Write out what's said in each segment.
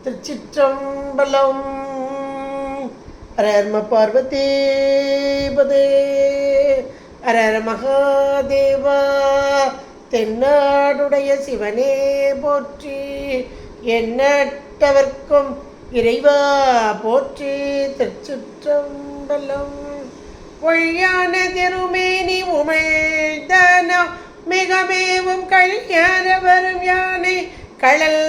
திருச்சிற்றம்பலம். ஹர பார்வதி பதே, ஹர மகாதேவா. தென்னாடுடைய சிவனே போற்றி, எண்ணற்றவர்க்கும் இறைவா போற்றி. திருச்சிற்றம்பலம். பொய்யான திருமேனி உமிழ்தனம் மிகமேவும் கழியார வரும் யானை கடல்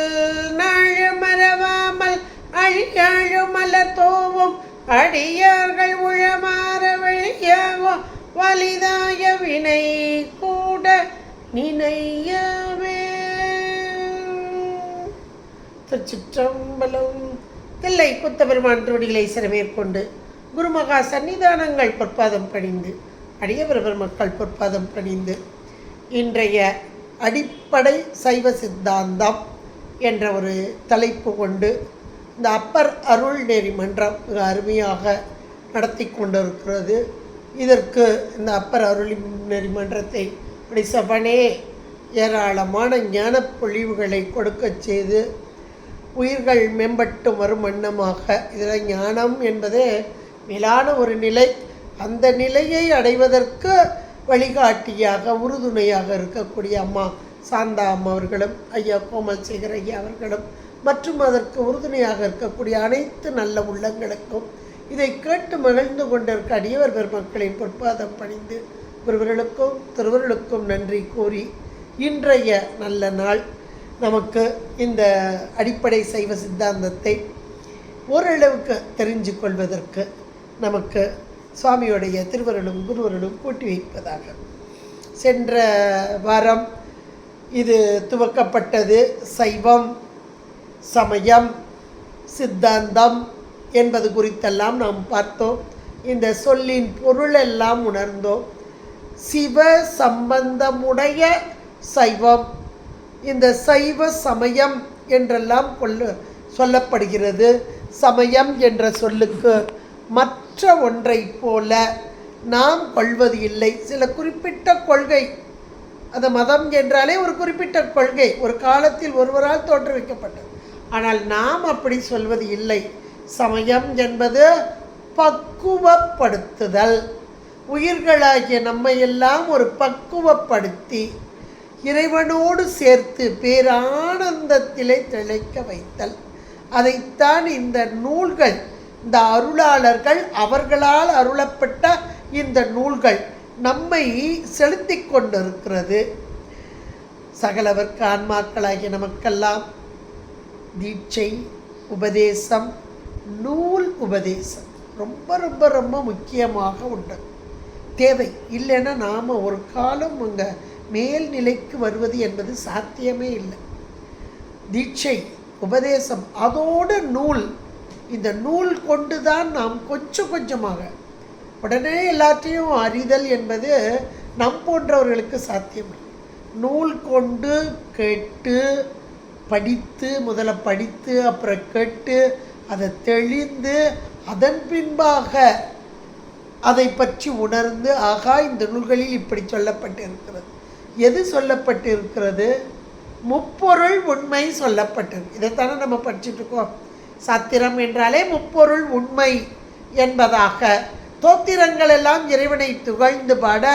நாழ மறவாமல் அழியாழு மலர் தோவும் அடியார்கள் உழமாற வழியாகும் வலிதாய வினை கூட நினையவே. திருச்சிற்றம்பலம். தில்லை குத்தபெருமான் திருவடிகளை சிறமேற்கொண்டு குருமகா சன்னிதானங்கள் பொற்பாதம் பணிந்து அடியவர் மக்கள் பொற்பாதம் பணிந்து இன்றைய அடிப்படை சைவ சித்தாந்தம் என்ற ஒரு தலைப்பு கொண்டு இந்த அப்பர் அருள் நெறி மன்றம் மிக அருமையாக நடத்தி கொண்டிருக்கிறது. இதற்கு இந்த அப்பர் அருள் நெறி மன்றத்தை செவனே ஏராளமான ஞான பொழிவுகளை கொடுக்க செய்து உயிர்கள் மேம்பட்டு வரும் வண்ணமாக இதில் ஞானம் என்பதே மேலான ஒரு நிலை. அந்த நிலையை அடைவதற்கு வழிகாட்டியாக உறுதுணையாக இருக்கக்கூடிய அம்மா சாந்தா அம்மா அவர்களும் ஐயா கோமல் சேகர் ஐயா அவர்களும் மற்றும் அதற்கு உறுதுணையாக இருக்கக்கூடிய அனைத்து நல்ல உள்ளங்களுக்கும் இதை கேட்டு மகிழ்ந்து கொண்டிருக்க அடியவர் பெருமக்களின் பொற்பாதம் பணிந்து ஒருவர்களுக்கும் திருவர்களுக்கும் நன்றி கூறி இன்றைய நல்ல நாள் நமக்கு இந்த அடிப்படை சைவ சித்தாந்தத்தை ஓரளவுக்கு தெரிஞ்சு கொள்வதற்கு நமக்கு சுவாமியுடைய திருவருளும் குருவருளும் கூட்டி வைப்பதாக. சென்ற வாரம் இது துவக்கப்பட்டது. சைவம், சமயம், சித்தாந்தம் என்பது குறித்தெல்லாம் நாம் பார்த்தோம். இந்த சொல்லின் பொருளெல்லாம் உணர்ந்தோம். சிவ சம்பந்தமுடைய சைவம், இந்த சைவ சமயம் என்றெல்லாம் சொல்லப்படுகிறது. சமயம் என்ற சொல்லுக்கு மற்ற ஒன்றை போல நாம் கொள்வது இல்லை. சில குறிப்பிட்ட கொள்கை, அந்த மதம் என்றாலே ஒரு குறிப்பிட்ட கொள்கை ஒரு காலத்தில் ஒருவரால் தோற்றுவிக்கப்பட்டது. ஆனால் நாம் அப்படி சொல்வது இல்லை. சமயம் என்பது பக்குவப்படுத்துதல், உயிர்களாகிய நம்மையெல்லாம் ஒரு பக்குவப்படுத்தி இறைவனோடு சேர்த்து பேரானந்தத்திலே திளைக்க வைத்தல். அதைத்தான் இந்த நூல்கள், இந்த அருளாளர்கள் அவர்களால் அருளப்பட்ட இந்த நூல்கள் நம்மை செலுத்தி கொண்டிருக்கிறது. சகலவர்க்கு ஆன்மாக்களாகிய நமக்கெல்லாம் தீட்சை, உபதேசம், நூல் உபதேசம் ரொம்ப ரொம்ப ரொம்ப முக்கியமாக உண்டு, தேவை. இல்லைன்னா நாம் ஒரு காலம் அங்கே மேல்நிலைக்கு வருவது என்பது சாத்தியமே இல்லை. தீட்சை, உபதேசம், அதோடு நூல். இந்த நூல் கொண்டு தான் நாம் கொஞ்சம் கொஞ்சமாக உடனே எல்லாத்தையும் அறிதல் என்பது நம் போன்றவர்களுக்கு சாத்தியம். நூல் கொண்டு கேட்டு படித்து, முதல்ல படித்து அப்புறம் கேட்டு அதை தெளிந்து அதன் பின்பாக அதை பற்றி உணர்ந்து ஆகா இந்த நூல்களில் இப்படி சொல்லப்பட்டிருக்கிறது. எது சொல்லப்பட்டிருக்கிறது? முப்பொருள் உண்மை சொல்லப்பட்டிருக்கு. இதைத்தானே நம்ம படிச்சுட்டு இருக்கோம். சாத்திரம் என்றாலே முப்பொருள் உண்மை என்பதாக. தோத்திரங்கள் எல்லாம் இறைவனை துகழ்ந்து பாட,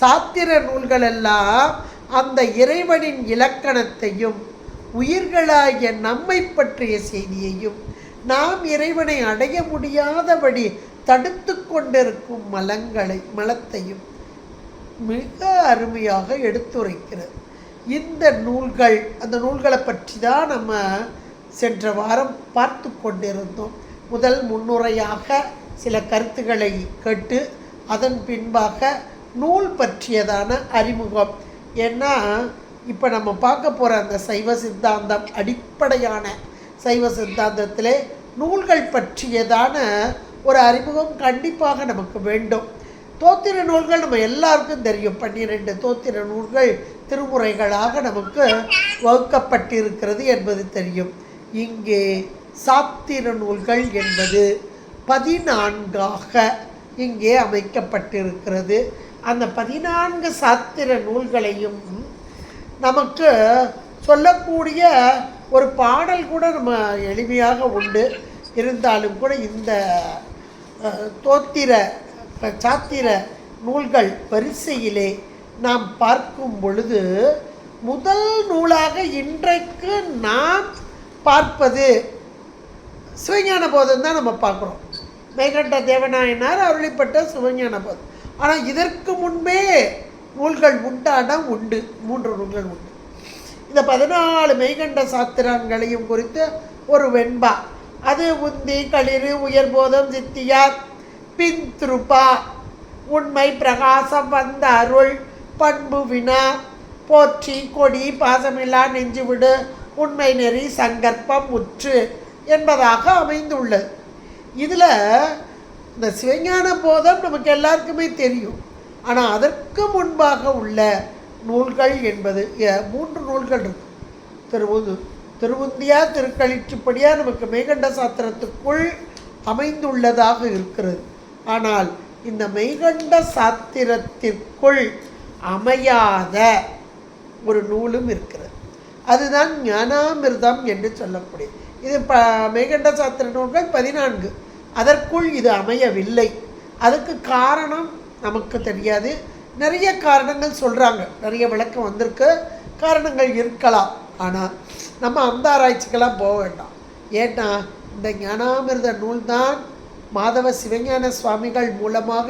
சாத்திர நூல்கள் எல்லாம் அந்த இறைவனின் இலக்கணத்தையும் உயிர்களாகிய நம்மை பற்றிய செய்தியையும் நாம் இறைவனை அடைய முடியாதபடி தடுத்து கொண்டிருக்கும் மலத்தையும் மிக அருமையாக எடுத்துரைக்கிறது இந்த நூல்கள். அந்த நூல்களை பற்றி தான் நம்ம சென்ற வாரம் பார்த்து கொண்டிருந்தோம். முதல் முன்னுரையாக சில கருத்துக்களை கேட்டு அதன் பின்பாக நூல் பற்றியதான அறிமுகம். ஏன்னா இப்போ நம்ம பார்க்க போகிற அந்த சைவ சித்தாந்தம், அடிப்படையான சைவ சித்தாந்தத்திலே நூல்கள் பற்றியதான ஒரு அறிமுகம் கண்டிப்பாக நமக்கு வேண்டும். தோத்திர நூல்கள் நம்ம எல்லாருக்கும் தெரியும். 12 தோத்திர நூல்கள் திருமுறைகளாக நமக்கு வகுக்கப்பட்டிருக்கிறது என்பது தெரியும். இங்கே சாத்திர நூல்கள் என்பது 14ஆக இங்கே அமைக்கப்பட்டிருக்கிறது. அந்த 14 சாத்திர நூல்களையும் நமக்கு சொல்லக்கூடிய ஒரு பாடல் கூட நம்ம எளிமையாக உண்டு. இருந்தாலும் கூட இந்த தோத்திர சாத்திர நூல்கள் வரிசையிலே நாம் பார்க்கும் பொழுது முதல் நூலாக இன்றைக்கு நாம் பார்ப்பது சிவஞான போதம் தான் நம்ம பார்க்குறோம். மெய்கண்ட தேவநாயனார் அருளிப்பட்ட சிவஞான போதம். ஆனால் இதற்கு முன்பே நூல்கள் உண்டான உண்டு, 3 நூல்கள் உண்டு. இந்த 14 மெய்கண்ட சாத்திரங்களையும் குறித்து ஒரு வெண்பா, அது உந்தி களிறு உயர்போதம் சித்தியார் பின் திருப்பா உண்மை பிரகாசம் வந்த அருள் பண்பு வினா போற்றி கொடி பாசமில்லா நெஞ்சுவிடு உண்மை நெறி சங்கற்பம் உற்று என்பதாக அமைந்துள்ளது. இதில் இந்த சிவஞான போதம் நமக்கு எல்லாருக்குமே தெரியும். ஆனால் அதற்கு முன்பாக உள்ள நூல்கள் என்பது 3 நூல்கள் இருக்கு. திருவுந்தியா திருக்களிற்றுப்படியா நமக்கு மெய்கண்ட சாத்திரத்துக்குள் அமைந்துள்ளதாக இருக்கிறது. ஆனால் இந்த மெய்கண்ட சாத்திரத்திற்குள் அமையாத ஒரு நூலும் இருக்கிறது. அதுதான் ஞானாமிர்தம் என்று சொல்லக்கூடிய இது மெய்கண்ட சாத்திர நூல்கள் 14. அதற்குள் இது அமையவில்லை. அதுக்கு காரணம் நமக்கு தெரியாது. நிறைய காரணங்கள் சொல்கிறாங்க, நிறைய விளக்கம் வந்திருக்கு, காரணங்கள் இருக்கலாம். ஆனால் நம்ம அந்த ஆராய்ச்சிக்கெல்லாம் போக வேண்டாம். ஏன்னா இந்த ஞானாமிர்த நூல்தான் மாதவ சிவஞான சுவாமிகள் மூலமாக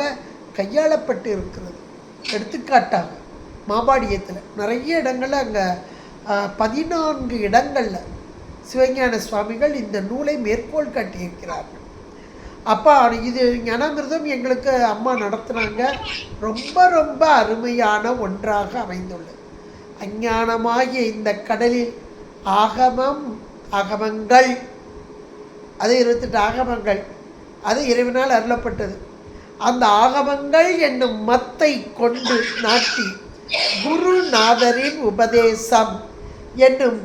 கையாளப்பட்டு இருக்கிறது. எடுத்துக்காட்டாக மாபாடியத்தில் நிறைய இடங்களில் அங்கே 14 இடங்களில் சிவஞான சுவாமிகள் இந்த நூலை மேற்கோள் காட்டியிருக்கிறார்கள். அப்போ இது ஞானாமிர்தம் எங்களுக்கு அம்மா நடத்துனாங்க. ரொம்ப ரொம்ப அருமையான ஒன்றாக அமைந்துள்ளது. அஞ்ஞானமாகிய இந்த கடலில் அகமங்கள், அது 28 ஆகமங்கள், அது இறைவனால் அருளப்பட்டது. அந்த ஆகமங்கள் என்னும் மத்தை கொண்டு நாட்டி குருநாதரின் உபதேசம் என்னும்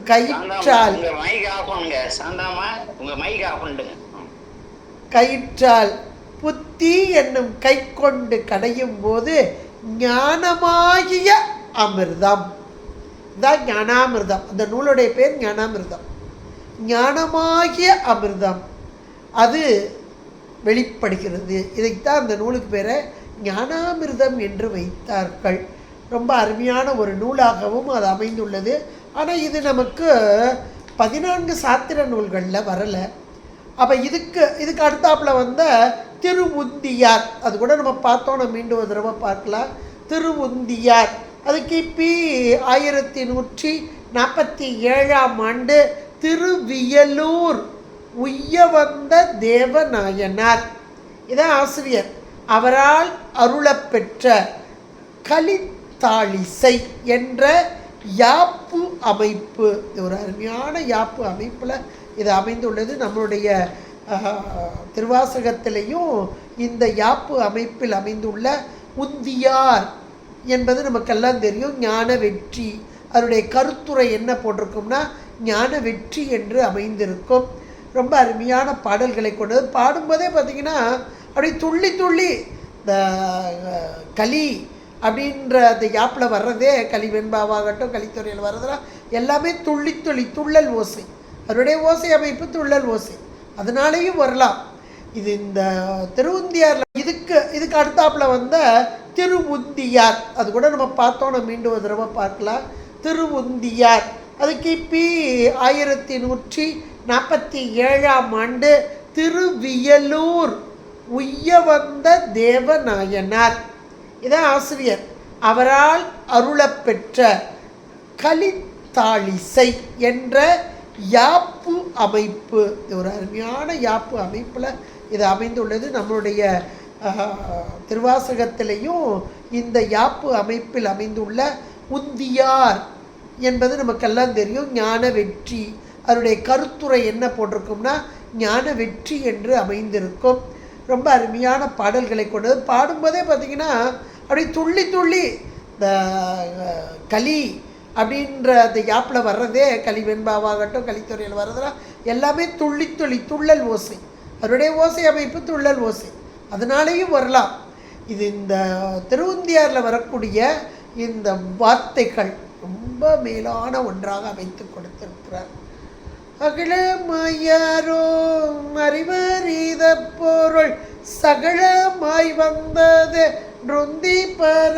கயிற்றால் புத்தி என்னும் கை கொண்டு கடையும் போது ஞானமாகிய அமிர்தம் தான் ஞானாமிர்தம். அந்த நூலுடைய பேர் ஞானாமிர்தம். ஞானமாகிய அமிர்தம் அது வெளிப்படுகிறது. இதைத்தான் அந்த நூலுக்கு பேரை ஞானாமிர்தம் என்று வைத்தார்கள். ரொம்ப அருமையான ஒரு நூலாகவும் அது அமைந்துள்ளது. ஆனால் இது நமக்கு 14 சாத்திர நூல்களில் வரலை. அப்போ இதுக்கு அடுத்தாப்பில் வந்த திருவுந்தியார், அது கூட நம்ம பார்த்தோம், நம்ம மீண்டும் ஒரு தடவை பார்க்கலாம். திருவுந்தியார் அது கிபி 1147 திருவியலூர் உய்ய வந்த தேவநாயனார் இதான் ஆசிரியர். அவரால் அருளப்பெற்ற கலித்தாளிசை என்ற யாப்பு அமைப்பு, ஒரு அருமையான யாப்பு அமைப்பில் இது அமைந்துள்ளது. நம்மளுடைய திருவாசகத்திலையும் இந்த யாப்பு அமைப்பில் அமைந்துள்ள உந்தியார் என்பது நமக்கெல்லாம் தெரியும். ஞான வெற்றி, அதனுடைய கருத்துரை என்ன போட்டிருக்கும்னா ஞான வெற்றி என்று அமைந்திருக்கும். ரொம்ப அருமையான பாடல்களை கொண்டது. பாடும்போதே பார்த்திங்கன்னா அப்படி துள்ளி துள்ளி இந்த களி அப்படின்ற அந்த யாப்பில் வர்றதே, களி வெண்பாவாகட்டும் கலித்துறையில் வர்றதெல்லாம் எல்லாமே துள்ளி துள்ளி துள்ளல் ஓசை, அதனுடைய ஓசை அமைப்பு துள்ளல் ஓசை, அதனாலேயும் வரலாம். இது இந்த திருவுந்தியாரில் இதுக்கு அடுத்தாப்பில் வந்த திருவுந்தியார், அது கூட நம்ம பார்த்தோம், நம்ம மீண்டும் ஒரு தடவை பார்க்கலாம். திருவுந்தியார் அது கிபி 1147 திருவியலூர் உய்ய வந்த தேவநாயனார் இதான் ஆசிரியர். அவரால் அருளப்பெற்ற கலித்தாளிசை என்ற யாப்பு அமைப்பு, ஒரு அருமையான யாப்பு அமைப்பில் இது அமைந்துள்ளது. நம்மளுடைய திருவாசகத்திலையும் இந்த யாப்பு அமைப்பில் அமைந்துள்ள உந்தியார் என்பது நமக்கெல்லாம் தெரியும். ஞான வெற்றி, அதனுடைய கருத்துரை என்ன போட்டிருக்கும்னா ஞான வெற்றி என்று அமைந்திருக்கும். ரொம்ப அருமையான பாடல்களை கொண்டது. பாடும்போதே பார்த்திங்கன்னா அப்படி துள்ளி துள்ளி இந்த களி அப்படின்ற அந்த யாப்பில் வர்றதே, களி வெண்பாவாகட்டும் கலித்துறையில் வர்றதெல்லாம் எல்லாமே துள்ளி துள்ளி துள்ளல் ஓசை, அதனுடைய ஓசை அமைப்பு துள்ளல் ஓசை, அதனாலேயும் வரலாம். இது இந்த திருவுந்தியாரில் வரக்கூடிய இந்த வார்த்தைகள் ரொம்ப மேலான ஒன்றாக அமைத்து கொடுத்திருக்கிறார். அகிலமாயாரோ அறிவறித பொருள் சகலமாய் வந்தது நொந்தி பர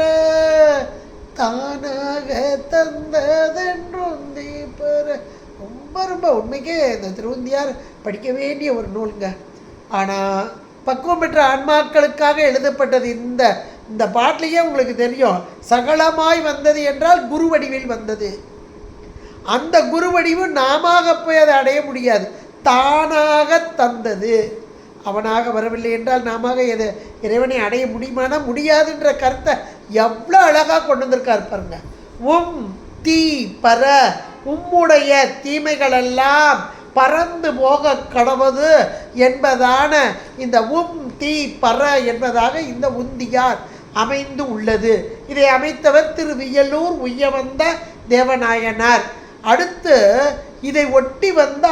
தானாக தந்ததென்றொந்தி பெற. ரொம்ப ரொம்ப உண்மைக்கே இந்த திருவுந்தியார் படிக்க வேண்டிய ஒரு நூலுங்க. ஆனால் பக்குவம் பெற்ற ஆன்மாக்களுக்காக எழுதப்பட்டது. இந்த பாட்டிலேயே உங்களுக்கு தெரியும், சகலமாய் வந்தது என்றால் குரு வடிவில் வந்தது. அந்த குரு வடிவு நாம போய் அதை அடைய முடியாது, தானாக தந்தது. அவனாக வரவில்லை என்றால் நாம எது இறைவனை அடைய முடியுமானா முடியாதுன்ற கருத்தை எவ்வளோ அழகாக கொண்டு வந்திருக்கார் பாருங்க. தீ பர உம்முடைய தீமைகளெல்லாம் பறந்து போக கடவுது என்பதான இந்த தீ பர என்பதாக இந்த உந்தியார் அமைந்து உள்ளது. இதை அமைத்தவர் திரு வியலூர் உய்யவந்த தேவநாயனார். அடுத்து இதை ஒட்டி வந்த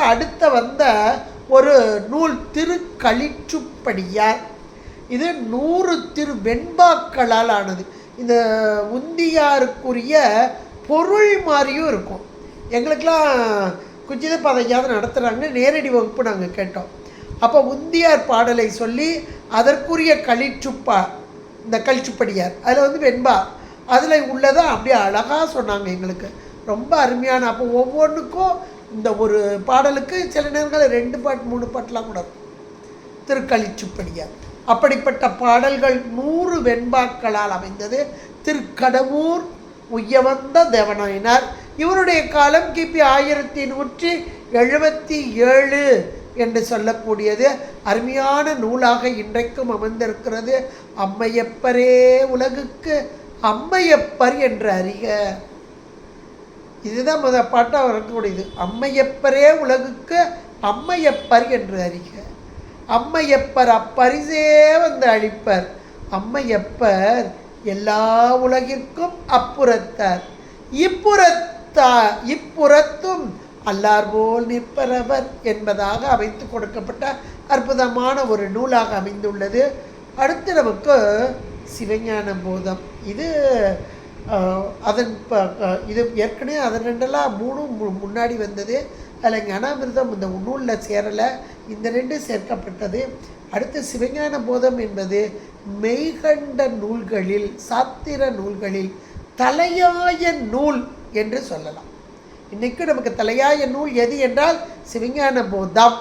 ஒரு நூல் திருக்களிற்றுப்படியார். இது 100 திருவெண்பாக்களால் ஆனது. இந்த உந்தியாருக்குரிய பொருள் மாதிரியும் இருக்கும். எங்களுக்கெல்லாம் குஞ்சித பதையாவது நடத்துகிறாங்க, நேரடி வகுப்பு நாங்கள் கேட்டோம். அப்போ உந்தியார் பாடலை சொல்லி அதற்குரிய இந்த கழிச்சுப்படியார் அதில் வெண்பா அதில் உள்ளதை அப்படியே அழகாக சொன்னாங்க. எங்களுக்கு ரொம்ப அருமையான. அப்போ ஒவ்வொன்றுக்கும் இந்த ஒரு பாடலுக்கு சில நேரங்களில் 2 பாட்டு 3 பாட்டெலாம் கூட இருக்கும். திருக்களிச்சுப்படியார் அப்படிப்பட்ட பாடல்கள் 100 வெண்பாக்களால் அமைந்தது. திருக்கடவூர் உய்யவந்த தேவநாயனார். இவருடைய காலம் கிபி 1177 என்று சொல்லக்கூடியது. அருமையான நூலாக இன்றைக்கும் அமர்ந்திருக்கிறது. அம்மையப்பரே உலகுக்கு அம்மையப்பர் என்று அறிக. இதுதான் முதல் பாட்டாக வரக்கூடியது. அம்மையப்பரே உலகுக்கு அம்மையப்பர் என்று அறிக. அம்மையப்பர் அப்பரிசே வந்து அளிப்பர். அம்மையப்பர் எல்லா உலகிற்கும் அப்புறத்தார். இப்புறத்தும் அல்லார் போல் நிற்பரவர் என்பதாக அமைத்து கொடுக்கப்பட்ட அற்புதமான ஒரு நூலாக அமைந்துள்ளது. அடுத்து நமக்கு சிவஞான போதம். இது இது ஏற்கனவே அதன் 3 முன்னாடி வந்தது. அதில் ஞானாமிர்தம் இந்த நூலில் சேரலை, இந்த 2 சேர்க்கப்பட்டது. அடுத்து சிவஞான போதம் என்பது மெய்கண்ட நூல்களில் சாத்திர நூல்களில் தலையாய நூல் என்று சொல்லலாம். இன்றைக்கு நமக்கு தலையாய நூல் எது என்றால் சிவஞான போதம்.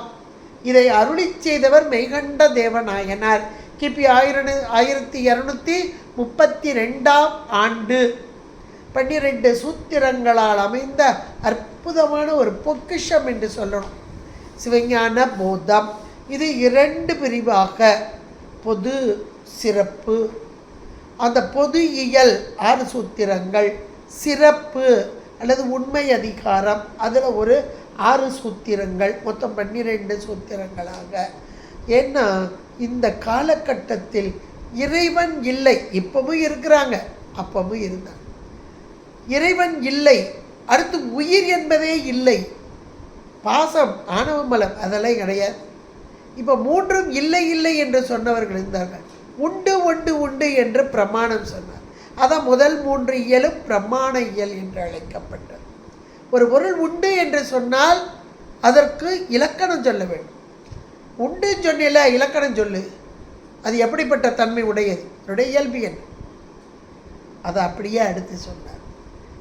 இதை அருளி செய்தவர் மெய்கண்ட தேவநாயனார். கிபி 1232 ஆண்டு. 12 சூத்திரங்களால் அமைந்த அற்புதமான ஒரு பொக்கிஷம் என்று சொல்லணும் சிவஞான போதம். இது 2 பிரிவாக, பொது சிறப்பு. அந்த பொது இயல் 6 சூத்திரங்கள், சிறப்பு அல்லது உண்மை அதிகாரம் அதில் ஒரு 6 சூத்திரங்கள், மொத்தம் 12 சூத்திரங்களாக. ஏன்னா இந்த காலகட்டத்தில் இறைவன் இல்லை, இப்பவும் இருக்கிறாங்க, அப்பவும் இருந்தாங்க. இறைவன் இல்லை, அடுத்து உயிர் என்பதே இல்லை, பாசம் ஆணவமலம் அதெல்லாம் கிடையாது. இப்போ 3ம் இல்லை இல்லை என்று சொன்னவர்கள் இருந்தார்கள். உண்டு உண்டு உண்டு என்று பிரமாணம் சொன்னார். அதான் முதல் 3 இயலும் பிரமாண இயல் என்று அழைக்கப்பட்டது. ஒரு பொருள் உண்டு என்று சொன்னால் அதற்கு இலக்கணம் சொல்ல வேண்டும். உண்டு சொன்னில இலக்கணம் சொல்லு, அது எப்படிப்பட்ட தன்மை உடையது, அதனுடைய இயல்பு என்ன, அதை அப்படியே அடுத்து சொன்னார்.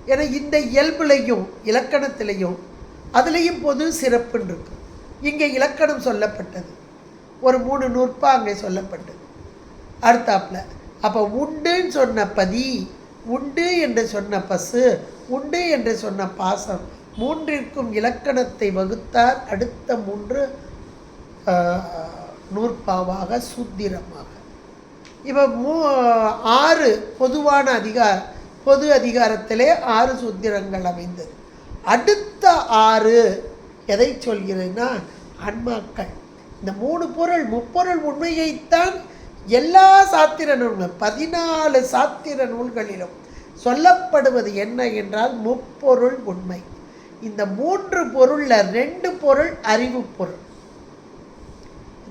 ஏன்னா இந்த இயல்புலையும் இலக்கணத்திலையும் அதுலேயும் பொது சிறப்புன்னு இருக்கு. இங்கே இலக்கணம் சொல்லப்பட்டது, ஒரு 3 நூற்பா அங்கே சொல்லப்பட்டது அடுத்தாப்புல. அப்போ உண்டுன்னு சொன்ன பதி, உண்டு என்று சொன்ன பசு, உண்டு என்று சொன்ன பாசம், 3ற்கும் இலக்கணத்தை வகுத்தார். அடுத்த 3 நூற்பாவாக சூத்திரமாக. இப்போ 6 பொதுவான பொது அதிகாரத்திலே 6 சூத்திரங்கள் அமைந்தது. அடுத்த 6 எதை சொல்கிறதுன்னா ஆன்மாக்கள். இந்த 3 பொருள் முப்பொருள் உண்மையைத்தான் எல்லா சாத்திர நூல்கள் 14 சாத்திர நூல்களிலும் சொல்லப்படுவது என்ன என்றால் முப்பொருள் உண்மை. இந்த 3 பொருளில் 2 பொருள் அறிவு பொருள்,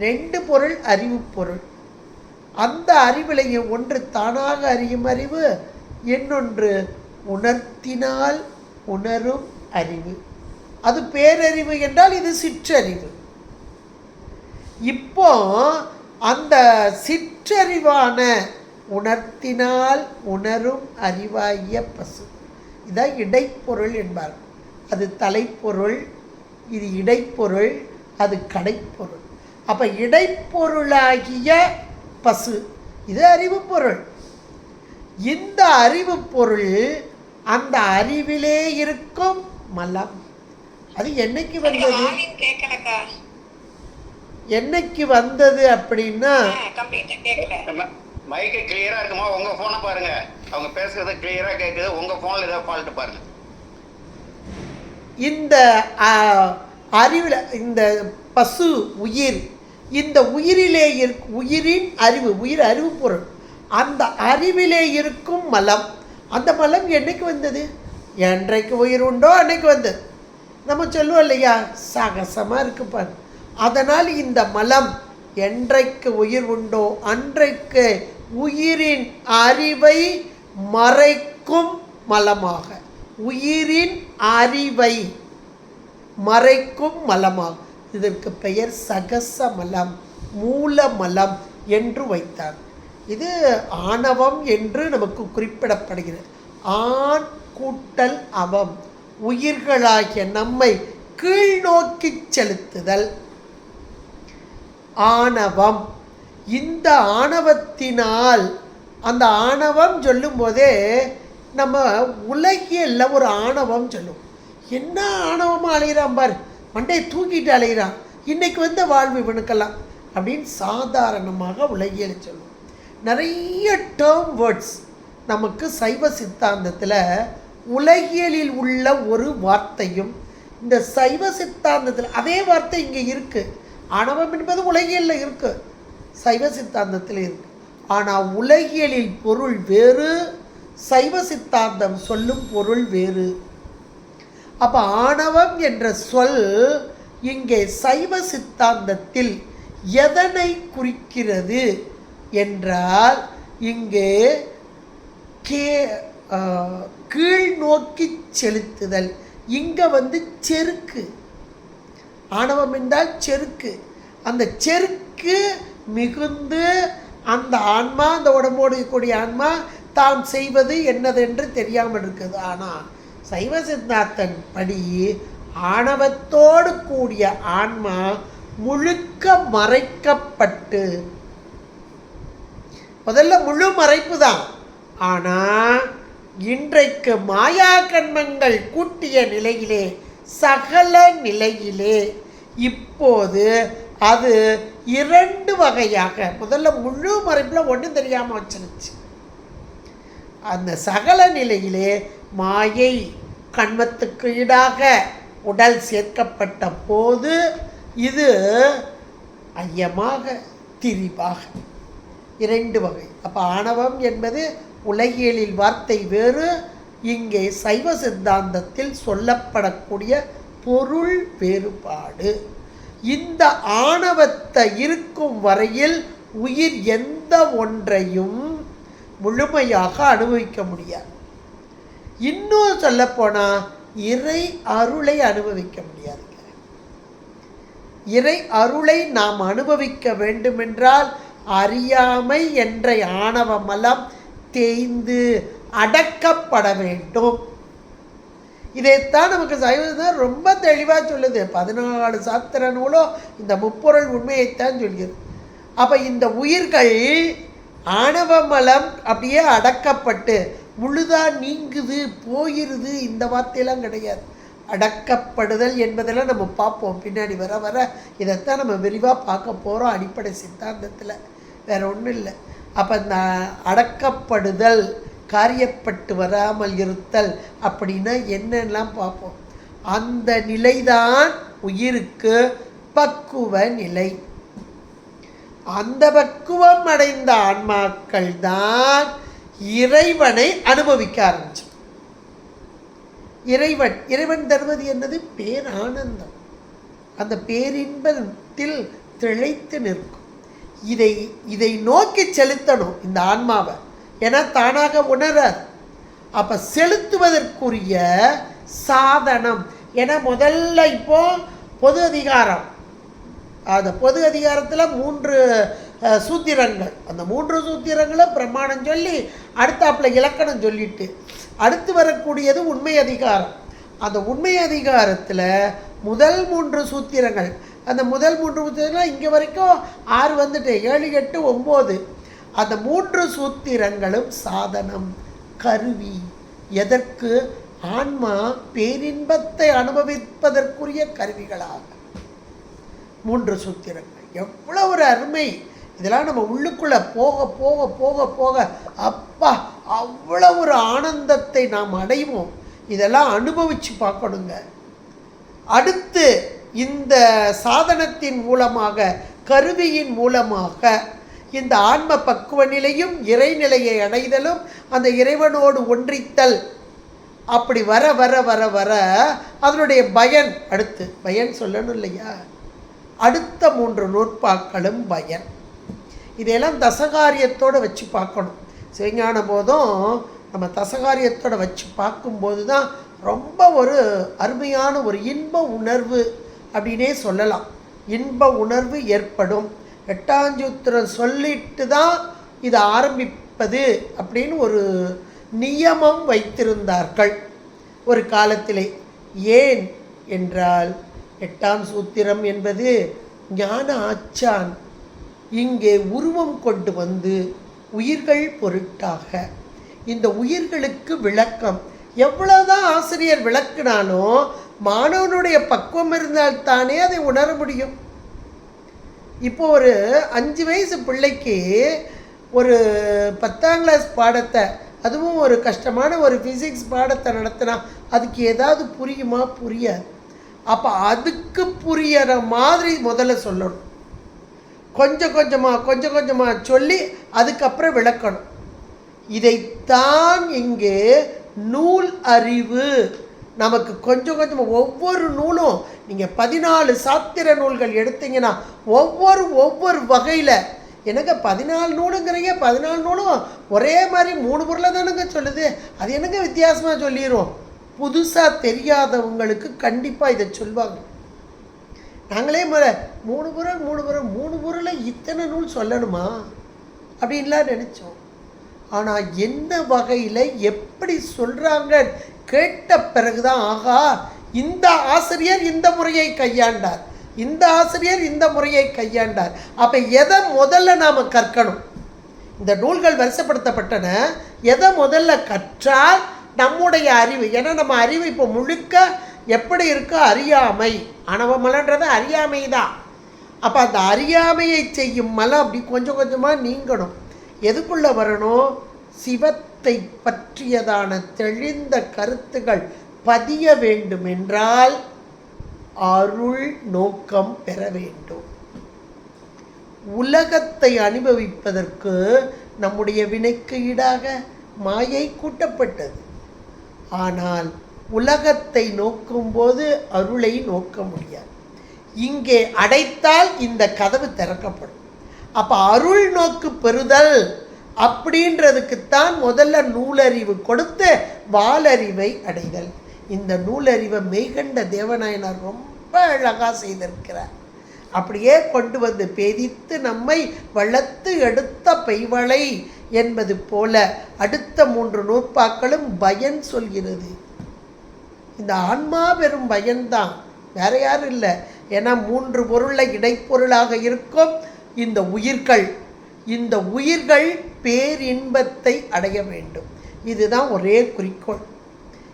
2 பொருள் அறிவு பொருள். அந்த அறிவிலையும் ஒன்று தானாக அறியும் அறிவு, இன்னொன்று உணர்த்தினால் உணரும் அறிவு. அது பேரறிவு என்றால் இது சிற்றறிவு. இப்போ அந்த சிற்றறிவான உணர்த்தினால் உணரும் அறிவாகிய பசு, இதான் இடைப்பொருள் என்பார். அது தலைப்பொருள், இது இடைப்பொருள், அது கடைப்பொருள். அப்போ இடைப்பொருளாகிய பசு இது அறிவு பொருள். இந்த அறிவு பொருள் அந்த அறிவிலே இருக்கும் மலம். அது என்னைக்கு வந்தது? என்னைக்கு வந்தது அப்படின்னா, மைக்கு கிளியரா இருக்குமா? உங்க போனை பாருங்க, அவங்க பேசுறது கிளியரா கேக்குது. உங்க போன்ல ஏதாவது ஃபால்ட் பாருங்க. இந்த அறிவில் இந்த பசு உயிர், இந்த உயிரிலே உயிரின் அறிவு, உயிர் அறிவு பொருள், அந்த அறிவிலே இருக்கும் மலம். அந்த மலம் என்னைக்கு வந்தது? என்றைக்கு உயிர் உண்டோ அன்னைக்கு வந்தது. நம்ம சொல்லுவோம் இல்லையா, சகசமாக இருக்குப்பார். அதனால் இந்த மலம் என்றைக்கு உயிர் உண்டோ அன்றைக்கு உயிரின் அறிவை மறைக்கும் மலமாக, உயிரின் அறிவை மறைக்கும் மலமாக, இதற்கு பெயர் சகச மலம், மூல மலம் என்று வைத்தார். இது ஆணவம் என்று நமக்கு குறிப்பிடப்படுகிறது. ஆண் கூட்டல் அவம், உயிர்களாகிய நம்மை கீழ் நோக்கி செலுத்துதல் ஆணவம். இந்த ஆணவத்தினால், அந்த ஆணவம் சொல்லும் போதே நம்ம உலகியல்ல ஒரு ஆணவம் சொல்லும். என்ன ஆணவமாக அலைகிறான் பார், மண்டையை தூக்கிட்டு அலைகிறான், இன்னைக்கு வந்த வாழ்வு இவனுக்கெல்லாம் அப்படின்னு சாதாரணமாக உலகியல் சொல்லும். நிறைய டேர்ம் வேர்ட்ஸ் நமக்கு சைவ சித்தாந்தத்தில் உலகியலில் உள்ள ஒரு வார்த்தையும், இந்த சைவ சித்தாந்தத்தில் அதே வார்த்தை இங்கே இருக்குது. ஆணவம் என்பது உலகியலில் இருக்குது, சைவ சித்தாந்தத்தில் இருக்குது. ஆனால் உலகியலில் பொருள் வேறு, சைவ சித்தாந்தம் சொல்லும் பொருள் வேறு. அப்போ ஆணவம் என்ற சொல் இங்கே சைவ சித்தாந்தத்தில் எதனை குறிக்கிறது என்றால், இங்கே கீழ் நோக்கி செலுத்துதல். இங்கே செருக்கு, ஆணவம் என்றால் செருக்கு. அந்த செருக்கு மிகுந்து அந்த ஆன்மா, அந்த உடம்போடு கூடிய ஆன்மா தாம் செய்வது என்னதென்று தெரியாமல் இருக்குது. ஆனால் சைவ சித்தாந்தன் படி ஆணவத்தோடு கூடிய ஆன்மா முழுக்க மறைக்கப்பட்டு, முதல்ல முழு மறைப்பு தான். ஆனால் இன்றைக்கு மாயா கண்மங்கள் கூட்டிய நிலையிலே, சகல நிலையிலே இப்போது அது இரண்டு வகையாக, முதல்ல முழு மறைப்பில் ஒன்றும் தெரியாமல் வச்சிருச்சு. அந்த சகல நிலையிலே மாயை கண்மத்துக்கு ஈடாக உடல் சேர்க்கப்பட்ட போது இது ஐயமாக திரிவாக இரண்டு வகை. அப்போ ஆணவம் என்பது உலகியலில் வார்த்தை வேறு, இங்கே சைவ சித்தாந்தத்தில் சொல்லப்படக்கூடிய பொருள் வேறுபாடு. இந்த ஆணவத்தை இருக்கும் வரையில் உயிர் எந்த ஒன்றையும் முழுமையாக அனுபவிக்க முடியாது. இன்னும் சொல்லப்போனால் இறை அருளை அனுபவிக்க முடியாது. இறை அருளை நாம் அனுபவிக்க வேண்டுமென்றால் அறியாமை என்ற ஆணவ மலம் தேய்ந்து அடக்கப்பட வேண்டும். இதைத்தான் நமக்கு சைவம் ரொம்ப தெளிவாக சொல்லுது. 14 சாஸ்திர நூலோ இந்த முப்பொருள் உண்மையைத்தான் சொல்கிறது. அப்போ இந்த உயிர்கள் ஆணவ மலம் அப்படியே அடக்கப்பட்டு முழுதாக நீங்குது, போயிருது, இந்த வார்த்தையெல்லாம் கிடையாது. அடக்கப்படுதல் என்பதெல்லாம் நம்ம பார்ப்போம் பின்னாடி வர வர. இதைத்தான் நம்ம விரிவாக பார்க்க போகிறோம் அடிப்படை சித்தாந்தத்தில், வேறு ஒன்றும் இல்லை. அப்போ இந்த அடக்கப்படுதல், காரியப்பட்டு வராமல் இருத்தல் அப்படின்னா என்னெல்லாம் பார்ப்போம். அந்த நிலைதான் உயிருக்கு பக்குவ நிலை. அந்த பக்குவம் அடைந்த ஆன்மாக்கள் தான் இறைவனை அனுபவிக்க ஆரம்பிச்சு. இறைவன் தருவது என்னது? பேரானந்தம். அந்த பேரின்பத்தில் திளைத்து நிற்கும். இதை நோக்கி செலுத்தணும் இந்த ஆன்மாவை. ஏன்னா தானாக உணராது. அப்போ செலுத்துவதற்குரிய சாதனம். ஏன்னா முதல்ல இப்போ பொது அதிகாரம், அந்த பொது அதிகாரத்தில் 3 சூத்திரங்கள், அந்த 3 சூத்திரங்களும் பிரமாணம் சொல்லி அடுத்தாப்பில் இலக்கணம் சொல்லிட்டு அடுத்து வரக்கூடியது உண்மை அதிகாரம். அந்த உண்மை அதிகாரத்தில் முதல் 3 சூத்திரங்கள், அந்த முதல் 3 சூத்திரங்கள் இங்கே வரைக்கும் 6 வந்துட்டு 7, 8, 9. அந்த 3 சூத்திரங்களும் சாதனம், கருவி. எதற்கு? ஆன்மா பேரின்பத்தை அனுபவிப்பதற்குரிய கருவிகளாக 3 சூத்திரங்கள். எவ்வளோ ஒரு அருமை! இதெல்லாம் நம்ம உள்ளுக்குள்ளே போக போக போக போக அப்பா அவ்வளோ ஒரு ஆனந்தத்தை நாம் அடைவோம். இதெல்லாம் அனுபவித்து பார்க்கணுங்க. அடுத்து இந்த சாதனத்தின் மூலமாக, கருவியின் மூலமாக இந்த ஆன்ம பக்குவ நிலையும் இறைநிலையை அடைதலும் அந்த இறைவனோடு ஒன்றித்தல் அப்படி வர வர வர வர அதனுடைய பயன். அடுத்து பயன் சொல்லணும் இல்லையா? அடுத்த 3 நூற்பாக்களும் பயன். இதையெல்லாம் தசகாரியத்தோடு வச்சு பார்க்கணும். சிவஞான போதும் நம்ம தசகாரியத்தோடு வச்சு பார்க்கும்போது தான் ரொம்ப ஒரு அருமையான ஒரு இன்ப உணர்வு அப்படின்னே சொல்லலாம். இன்ப உணர்வு ஏற்படும். 8ஆம் சூத்திரம் சொல்லிட்டு தான் இதை ஆரம்பிப்பது அப்படின்னு ஒரு நியமம் வைத்திருந்தார்கள் ஒரு காலத்திலே. ஏன் என்றால் 8ஆம் சூத்திரம் என்பது ஞான ஆச்சான் இங்கே உருவம் கொண்டு வந்து உயிர்கள் பொருட்டாக இந்த உயிர்களுக்கு விளக்கம். எவ்வளோதான் ஆசிரியர் விளக்குனாலும் மாணவனுடைய பக்குவம் இருந்தால் தானே அதை உணர முடியும். இப்போ ஒரு 5 வயசு பிள்ளைக்கு ஒரு 10ஆம் கிளாஸ் பாடத்தை, அதுவும் ஒரு கஷ்டமான ஒரு ஃபிசிக்ஸ் பாடத்தை நடத்தினா அதுக்கு ஏதாவது புரியுமா? புரியாது. அப்போ அதுக்கு புரியிற மாதிரி முதல்ல சொல்லணும். கொஞ்சம் கொஞ்சமாக சொல்லி அதுக்கப்புறம் விளக்கணும். இதைத்தான் இங்கே நூல் அறிவு நமக்கு கொஞ்சம் கொஞ்சமாக ஒவ்வொரு நூலும். நீங்கள் 14 சாத்திர நூல்கள் எடுத்தீங்கன்னா ஒவ்வொரு வகையில் எனக்கு 14 நூலுங்கிறீங்க. 14 நூலும் ஒரே மாதிரி 3 பொருளை தானுங்க சொல்லுது. அது என்னங்க வித்தியாசமாக சொல்லிடும். புதுசாக தெரியாதவங்களுக்கு கண்டிப்பாக இதை சொல்லுவாங்க. நாங்களே 3 பொருளை இத்தனை நூல் சொல்லணுமா அப்படின்லாம் நினச்சோம். ஆனால் என்ன வகையில் எப்படி சொல்கிறாங்க கேட்ட பிறகுதான், ஆகா இந்த ஆசிரியர் இந்த முறையை கையாண்டார், இந்த ஆசிரியர் இந்த முறையை கையாண்டார். அப்போ எதை முதல்ல நாம் கற்கணும்? இந்த நூல்கள் வரிசைப்படுத்தப்பட்டன. எதை முதல்ல கற்றால் நம்முடைய அறிவு, ஏன்னா நம்ம அறிவு இப்போ முழுக்க எப்படி இருக்கோ அறியாமை, ஆணவ மலன்றது அறியாமை தான். அப்போ அந்த அறியாமையை செய்யும் மலம் அப்படி கொஞ்சம் கொஞ்சமாக நீங்கணும். எதுக்குள்ளே வரணும்? சிவத்தை பற்றியதான தெளிந்த கருத்துகள் பதிய வேண்டும் என்றால் அருள் நோக்கம் பெற வேண்டும். உலகத்தை அனுபவிப்பதற்கு நம்முடைய வினைக்கு ஈடாக மாயை கூட்டப்பட்டது. ஆனால் உலகத்தை நோக்கும்போது அருளை நோக்க முடியாது. இங்கே அடைத்தால் இந்த கதவு திறக்கப்படும். அப்போ அருள் நோக்கு பெறுதல் அப்படின்றதுக்குத்தான் முதல்ல நூலறிவு கொடுத்து வாலறிவை அடைதல். இந்த நூலறிவை மெய்கண்ட தேவநாயனார் ரொம்ப அழகாக செய்திருக்கிறார். அப்படியே கொண்டு வந்து பேதித்து நம்மை வளர்த்து எடுத்த பெய்வளை என்பது போல அடுத்த 3 நூற்பாக்களும் பயன் சொல்கிறது. இந்த ஆன்மா பெரும் பயன்தான், வேற யாரும் இல்லை. ஏன்னா 3 பொருளில் இடைப்பொருளாக இருக்கும் இந்த உயிர்கள். இந்த உயிர்கள் பேரின்பத்தை அடைய வேண்டும். இதுதான் ஒரே குறிக்கோள்.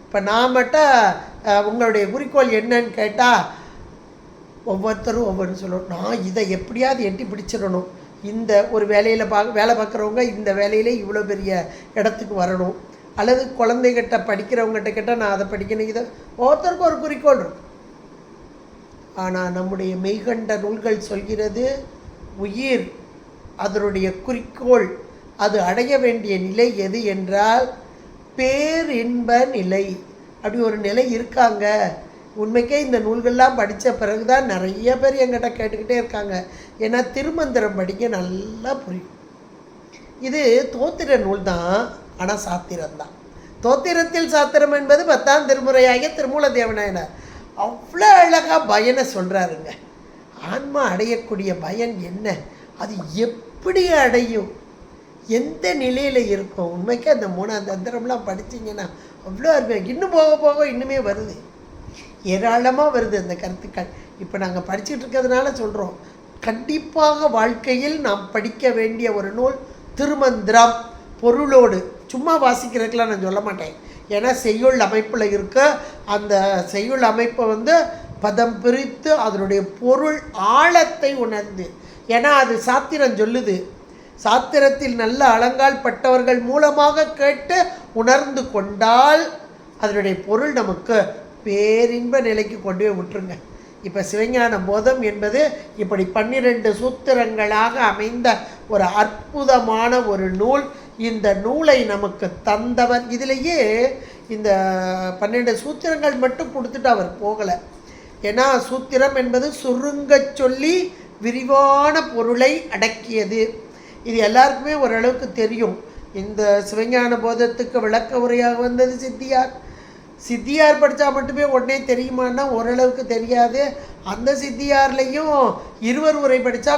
இப்போ நான் மட்டும் உங்களுடைய குறிக்கோள் என்னன்னு கேட்டால் ஒவ்வொருத்தரும் ஒவ்வொரு சொல்லணும். நான் இதை எப்படியாவது எட்டி பிடிச்சிடணும், இந்த ஒரு வேலையில் வேலை பார்க்குறவங்க இந்த வேலையிலே இவ்வளோ பெரிய இடத்துக்கு வரணும், அல்லது குழந்தைகிட்ட படிக்கிறவங்ககிட்ட கேட்டால் நான் அதை படிக்கணும். இதை ஒவ்வொருத்தருக்கும் ஒரு குறிக்கோள் இருக்கும். ஆனால் நம்முடைய மெய்கண்ட நூல்கள் சொல்கிறது உயிர் அதனுடைய குறிக்கோள், அது அடைய வேண்டிய நிலை எது என்றால் பேரின்ப நிலை. அப்படி ஒரு நிலை இருக்காங்க. உண்மைக்கே இந்த நூல்கள்லாம் படித்த பிறகு தான் நிறைய பேர் என்கிட்ட கேட்டுக்கிட்டே இருக்காங்க. ஏன்னா திருமந்திரம் படிக்க நல்லா புரியும். இது தோத்திர நூல் தான், ஆனால் சாத்திரம்தான். தோத்திரத்தில் சாத்திரம் என்பது 10ஆம் திருமுறையாகிய திருமூல தேவநாயனார் அவ்வளோ அழகாக பயனை சொல்கிறாருங்க. ஆன்மா அடையக்கூடிய பயன் என்ன, அது எப்படி அடையும், எந்த நிலையில் இருக்கும். உண்மைக்கு அந்த 3ஆம் தந்திரம்லாம் படிச்சிங்கன்னா அவ்வளோ அருமையாக இன்னும் போக போக இன்னுமே வருது, ஏராளமாக வருது அந்த கருத்துக்கள். இப்போ நாங்கள் படிச்சுட்டு இருக்கிறதுனால சொல்கிறோம். கண்டிப்பாக வாழ்க்கையில் நாம் படிக்க வேண்டிய ஒரு நூல் திருமந்திரம். பொருளோடு சும்மா வாசிக்கிறதுக்கெலாம் நான் சொல்ல மாட்டேன். ஏன்னா செய்யுள் அமைப்பில் இருக்க அந்த செய்யுள் அமைப்பை பதம் பிரித்து அதனுடைய பொருள் ஆழத்தை உணர்ந்து, ஏன்னா அது சாத்திரம் சொல்லுது. சாத்திரத்தில் நல்ல அலங்கால் பட்டவர்கள் மூலமாக கேட்டு உணர்ந்து கொண்டால் அதனுடைய பொருள் நமக்கு பேரின்ப நிலைக்கு கொண்டு போய் விட்டுருங்க. இப்போ சிவஞான போதம் என்பது இப்படி 12 சூத்திரங்களாக அமைந்த ஒரு அற்புதமான ஒரு நூல். இந்த நூலை நமக்கு தந்தவர், இதிலேயே இந்த 12 சூத்திரங்கள் மட்டும் கொடுத்துட்டு அவர் போகலை. ஏன்னா சூத்திரம் என்பது சுருங்க சொல்லி விரிவான பொருளை அடக்கியது. இது எல்லாருக்குமே ஓரளவுக்கு தெரியும். இந்த சிவஞான போதத்துக்கு விளக்க உரையாக வந்தது சித்தியார். சித்தியார் படித்தா மட்டுமே உடனே தெரியுமான்னா ஓரளவுக்கு தெரியாது. அந்த சித்தியார்லேயும் 20 உரை படித்தா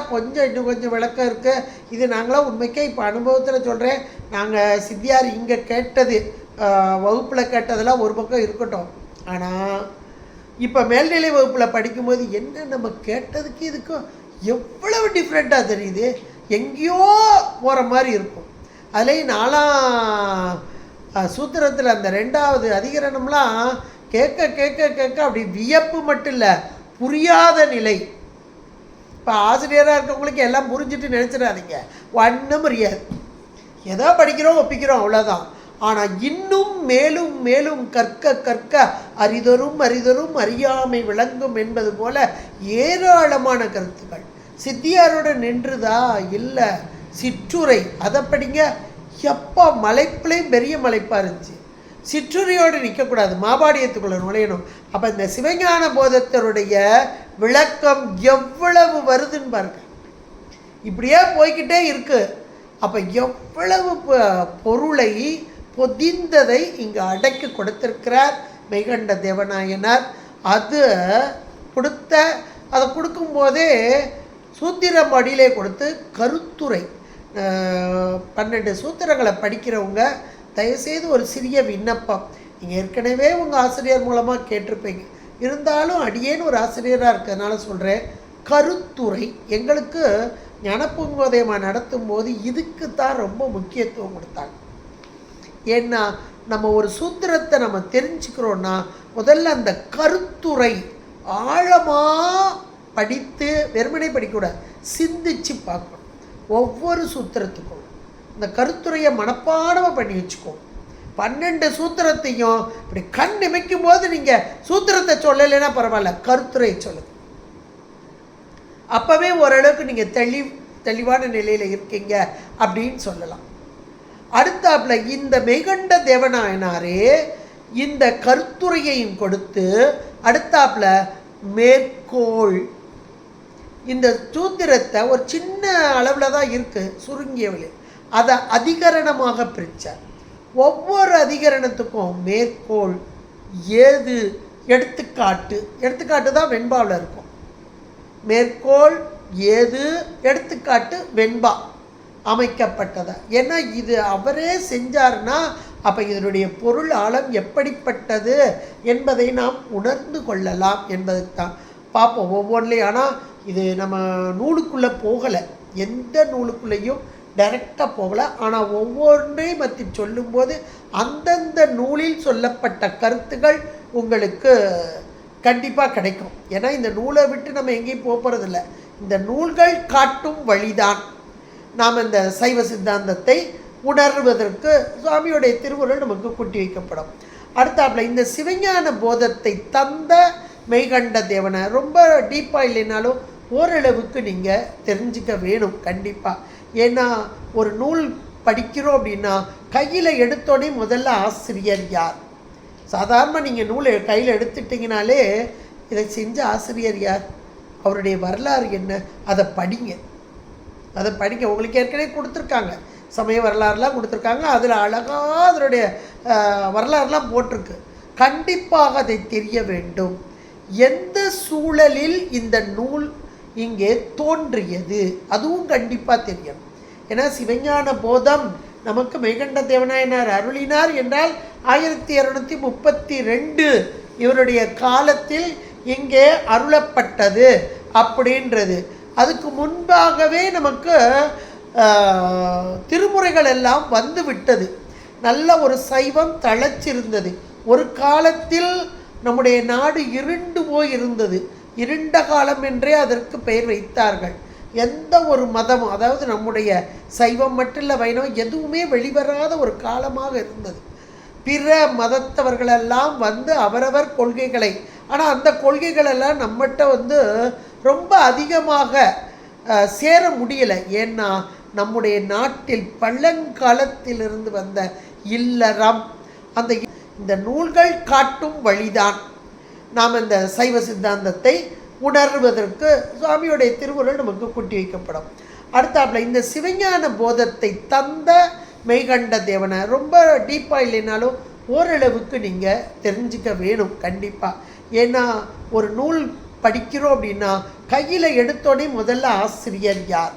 இன்னும் கொஞ்சம் விளக்கம் இருக்குது. இது நாங்களாம் உண்மைக்கே இப்போ அனுபவத்தில் சொல்கிறேன். நாங்கள் சித்தியார் இங்கே கேட்டது, வகுப்பில் கேட்டதெல்லாம் ஒரு பக்கம் இருக்கட்டும். ஆனால் இப்போ மேல்நிலை வகுப்பில் படிக்கும்போது என்ன நம்ம கேட்டதுக்கு இதுக்கும் எவ்வளவு டிஃப்ரெண்ட்டாக தெரியுது, எங்கேயோ போகிற மாதிரி இருக்கும். அதுலேயும் நாலாம் சூத்திரத்தில் அந்த 2வது அதிகரணம்லாம் கேட்க கேட்க கேட்க அப்படி வியப்பு மட்டும் இல்லை, புரியாத நிலை. இப்போ ஆசிரியராக இருக்கவங்களுக்கு எல்லாம் புரிஞ்சுட்டு நினச்சிடாதீங்க, ஒன்றும் புரியாது. ஏதோ படிக்கிறோம் ஒப்பிக்கிறோம் அவ்வளோதான். ஆனால் இன்னும் மேலும் மேலும் கற்க கற்க அரிதொரும் அரிதொரும் அறியாமை விளங்கும் என்பது போல ஏராளமான கருத்துக்கள். சித்தியாரோட நின்றுதா இல்லை, சிற்றுரை அதை படிங்க. எப்போ மலைப்புலையும் பெரிய மலைப்பாக இருந்துச்சு, சிற்றுரையோடு நிற்கக்கூடாது, மாபாடியத்துக்குள்ளே நுழையணும். அப்போ இந்த சிவஞான போதத்தருடைய விளக்கம் எவ்வளவு வருதுன்னு பாருங்க. இப்படியே போய்கிட்டே இருக்கு. அப்போ எவ்வளவு பொருளை பொதிந்ததை இங்கே அடக்கி கொடுத்திருக்கிறார் மெய்கண்ட தேவநாயனார். அதை கொடுக்கும்போதே சூத்திரம் அடியிலே கொடுத்து கருத்துரை 12 சூத்திரங்களை படிக்கிறவங்க தயவுசெய்து ஒரு சிறிய விண்ணப்பம். நீங்கள் ஏற்கனவே உங்கள் ஆசிரியர் மூலமாக கேட்டிருப்பீங்க, இருந்தாலும் அடியேன்னு ஒரு ஆசிரியராக இருக்கிறதுனால சொல்கிறேன். கருத்துரை எங்களுக்கு ஞானப்பூங்கோதயமாக நடத்தும் போது இதுக்கு தான் ரொம்ப முக்கியத்துவம் கொடுத்தாங்க. ஏன்னா நம்ம ஒரு சூத்திரத்தை நம்ம தெரிஞ்சுக்கிறோன்னா முதல்ல அந்த கருத்துரை ஆழமாக படித்து வெறுமனே படிக்கக்கூடாது, சிந்திச்சு பார்க்கணும். ஒவ்வொரு சூத்திரத்துக்கும் இந்த கருத்துரையை மனப்பாடமாக பண்ணி வச்சுக்கோ. 12 சூத்திரத்தையும் இப்படி கண் நிமைக்கும் போது நீங்கள் சூத்திரத்தை சொல்லலைன்னா பரவாயில்ல, கருத்துரையை சொல்லுங்க. அப்போவே ஓரளவுக்கு நீங்கள் தெளிவான நிலையில் இருக்கீங்க அப்படின்னு சொல்லலாம். அடுத்தாப்புல இந்த மெய்கண்ட தேவநாயனாரே இந்த கருத்துரையையும் கொடுத்து அடுத்தாப்புல மேற்கோள், இந்த சூத்திரத்தை ஒரு சின்ன அளவில் தான் இருக்குது சுருங்கியவில், அதை அதிகரணமாக பிரித்தார். ஒவ்வொரு அதிகரணத்துக்கும் மேற்கோள் ஏது, எடுத்துக்காட்டு தான் வெண்பாவில் இருக்கும். மேற்கோள் ஏது, எடுத்துக்காட்டு வெண்பா அமைக்கப்பட்டதா. ஏன்னா இது அவரே செஞ்சார்னா அப்போ இதனுடைய பொருள் ஆழம் எப்படிப்பட்டது என்பதை நாம் உணர்ந்து கொள்ளலாம் என்பதுக்கு தான் பார்ப்போம் ஒவ்வொன்றிலையும். ஆனால் இது நம்ம நூலுக்குள்ளே போகலை, எந்த நூலுக்குள்ளேயும் டைரெக்டாக போகலை. ஆனால் ஒவ்வொன்றையும் பற்றி சொல்லும்போது அந்தந்த நூலில் சொல்லப்பட்ட கருத்துக்கள் உங்களுக்கு கண்டிப்பாக கிடைக்கும். ஏன்னா இந்த நூலை விட்டு நம்ம எங்கேயும் போகிறதில்ல, இந்த நூல்கள் காட்டும் வழிதான் நாம் இந்த சைவ சித்தாந்தத்தை உணர்வதற்கு சுவாமியுடைய திருவுருள் நமக்கு கூட்டி வைக்கப்படும். அடுத்தாப்புல இந்த சிவஞான போதத்தை தந்த மெய்கண்ட தேவனை ரொம்ப டீப்பாக இல்லைனாலும் ஓரளவுக்கு நீங்கள் தெரிஞ்சுக்க வேணும் கண்டிப்பாக. ஏன்னா ஒரு நூல் படிக்கிறோம் அப்படின்னா கையில் எடுத்தோடனே முதல்ல ஆசிரியர் யார். சாதாரண நீங்கள் நூலை கையில் எடுத்துட்டிங்கனாலே இதை செஞ்ச ஆசிரியர் யார், அவருடைய வரலாறு என்ன, அதை படிங்க. உங்களுக்கு ஏற்கனவே கொடுத்துருக்காங்க, சமய வரலாறுலாம் கொடுத்துருக்காங்க. அதில் அழகாக அதனுடைய வரலாறுலாம் போட்டிருக்கு. கண்டிப்பாக அதை தெரிய வேண்டும். எந்த சூழலில் இந்த நூல் இங்கே தோன்றியது அதுவும் கண்டிப்பாக தெரியணும். ஏன்னா சிவஞான போதம் நமக்கு மெய்கண்ட தேவநாயனார் அருளினார் என்றால் 1232 இவருடைய காலத்தில் இங்கே அருளப்பட்டது அப்படின்றது. அதுக்கு முன்பாகவே நமக்கு திருமுறைகள் எல்லாம் வந்து விட்டது. நல்ல ஒரு சைவம் தழைச்சிருந்தது. ஒரு காலத்தில் நம்முடைய நாடு இருண்டு போய் இருந்தது. இருண்ட காலம் என்றே அதற்கு பெயர் வைத்தார்கள். எந்த ஒரு மதமும், அதாவது நம்முடைய சைவம் மட்டும் இல்லை, வைணவம் எதுவுமே வெளிவராத ஒரு காலமாக இருந்தது. பிற மதத்தவர்களெல்லாம் வந்து அவரவர் கொள்கைகளை, ஆனால் அந்த கொள்கைகளெல்லாம் நம்மகிட்ட வந்து ரொம்ப அதிகமாக சேர முடியலை. ஏன்னா நம்முடைய நாட்டில் பழங்காலத்திலிருந்து வந்த இல்லறம், இந்த நூல்கள் காட்டும் வழிதான் நாம் இந்த சைவ சித்தாந்தத்தை உணர்வதற்கு சுவாமியுடைய திருவுருள் நமக்கு கூட்டி வைக்கப்படும். அடுத்தாப்புல இந்த சிவஞான போதத்தை தந்த மெய்கண்ட தேவனை ரொம்ப டீப்பாக இல்லைனாலும் ஓரளவுக்கு நீங்கள் தெரிஞ்சுக்க வேணும் கண்டிப்பாக. ஏன்னா ஒரு நூல் படிக்கிறோம் அப்படின்னா கையில் எடுத்தோடனே முதல்ல ஆசிரியர் யார்.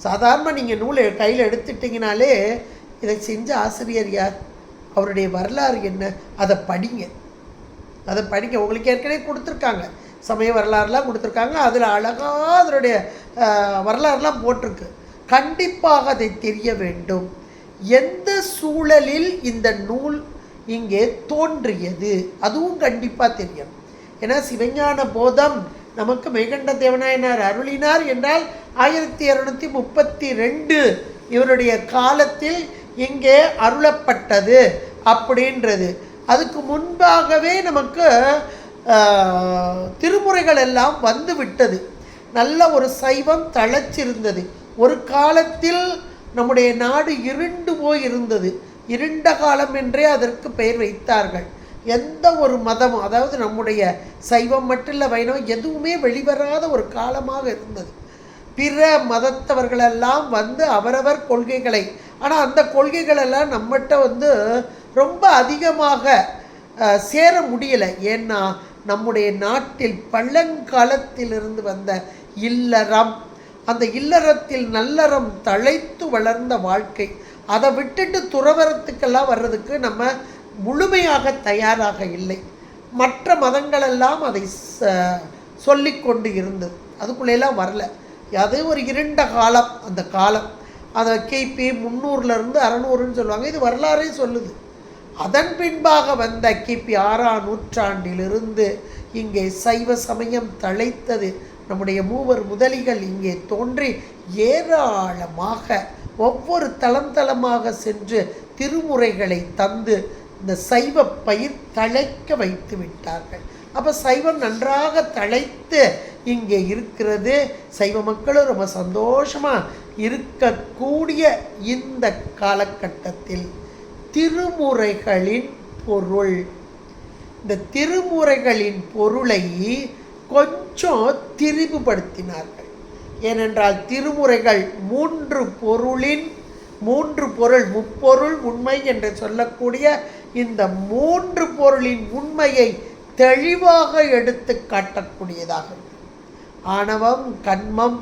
சாதாரண நீங்கள் நூலை கையில் எடுத்துட்டிங்கனாலே இதை செஞ்ச ஆசிரியர் யார், அவருடைய வரலாறு என்ன, அதை படிங்க. உங்களுக்கு ஏற்கனவே கொடுத்துருக்காங்க, சமய வரலாறுலாம் கொடுத்துருக்காங்க. அதில் அழகாக அதனுடைய வரலாறுலாம் போட்டிருக்கு. கண்டிப்பாக அதை தெரிய வேண்டும். எந்த சூழலில் இந்த நூல் இங்கே தோன்றியது அதுவும் கண்டிப்பாக தெரியணும். ஏன்னா சிவஞான போதம் நமக்கு மெய்கண்ட தேவநாயனார் அருளினார் என்றால் 1232 இவருடைய காலத்தில் இங்கே அருளப்பட்டது அப்படின்றது. அதுக்கு முன்பாகவே நமக்கு திருமுறைகள் எல்லாம் வந்து விட்டது. நல்ல ஒரு சைவம் தழைச்சிருந்தது. ஒரு காலத்தில் நம்முடைய நாடு இருண்டு போய் இருந்தது. இருண்ட காலம் என்றே அதற்கு பெயர் வைத்தார்கள். எந்த ஒரு மதமும், அதாவது நம்முடைய சைவம் மட்டும் இல்லை, வைணவம் எதுவுமே வெளிவராத ஒரு காலமாக இருந்தது. பிற மதத்தவர்களெல்லாம் வந்து அவரவர் கொள்கைகளை, ஆனால் அந்த கொள்கைகளெல்லாம் நம்மகிட்ட வந்து ரொம்ப அதிகமாக சேர முடியலை. ஏன்னா நம்முடைய நாட்டில் பழங்காலத்திலிருந்து வந்த இல்லறம், அந்த இல்லறத்தில் நல்லறம் தழைத்து வளர்ந்த வாழ்க்கை, அதை விட்டுட்டு துறவரத்துக்கெல்லாம் வர்றதுக்கு நம்ம முழுமையாக தயாராக இல்லை. மற்ற மதங்களெல்லாம் அதை சொல்லிக்கொண்டு இருந்தது, அதுக்குள்ளேலாம் வரல. அது ஒரு இருண்ட காலம். அந்த காலம் அதை கிபி 300 600 சொல்லுவாங்க. இது வரலாறே சொல்லுது. அதன் பின்பாக வந்த கிபி 6ஆம் நூற்றாண்டிலிருந்து இங்கே சைவ சமயம் தழைத்தது. நம்முடைய மூவர் முதலிகள் இங்கே தோன்றி ஏராளமாக ஒவ்வொரு தளமாக சென்று திருமுறைகளை தந்து இந்த சைவ பயிர் தழைக்க வைத்து விட்டார்கள். அப்போ சைவம் நன்றாக தழைத்து இங்கே இருக்கிறது. சைவ மக்களும் ரொம்ப சந்தோஷமாக இருக்கக்கூடிய இந்த காலகட்டத்தில் திருமுறைகளின் பொருள், இந்த திருமுறைகளின் பொருளை கொஞ்சம் திரிவுபடுத்தினார்கள். ஏனென்றால் திருமுறைகள் 3 பொருள், முப்பொருள் உண்மை என்று சொல்லக்கூடிய இந்த 3 பொருளின் உண்மையை தெளிவாக எடுத்து காட்டக்கூடியதாக இருக்கு. ஆணவம், கண்மம்,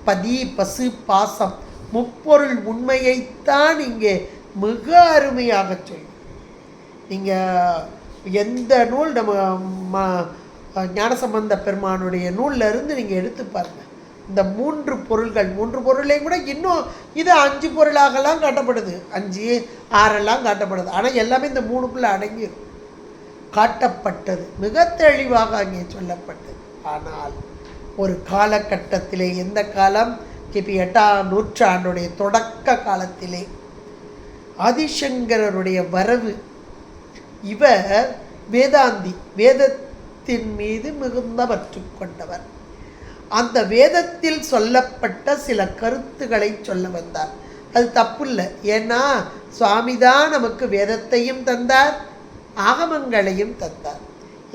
பதி, பசு, பாசம், முப்பொருள் உண்மையைத்தான் இங்கே மிக அருமையாக சொல்லும். நீங்கள் எந்த நூல் நம்ம ஞானசம்பந்த பெருமானுடைய நூலில் இருந்து நீங்கள் எடுத்து பாருங்கள். இந்த 3 பொருளையும் கூட இன்னும் இது 5 பொருளாகலாம் காட்டப்படுது, 5 6 காட்டப்படுது. ஆனால் எல்லாமே இந்த 3க்குள்ளே அடங்கிடும். காட்டப்பட்டது மிக தெளிவாக அங்கே சொல்லப்பட்டது. ஆனால் ஒரு காலகட்டத்திலே, எந்த காலம், கிபி 8ஆம் நூற்றாண்டுடைய தொடக்க காலத்திலே ஆதிசங்கரருடைய வரவு. இவர் வேதாந்தி, வேதத்தின் மீது மிகுந்த பற்று கொண்டவர். அந்த வேதத்தில் சொல்லப்பட்ட சில கருத்துக்களை சொல்ல வந்தார். அது தப்பு இல்லை. ஏன்னா சுவாமிதான் நமக்கு வேதத்தையும் தந்தார், ஆகமங்களையும் தந்தார்.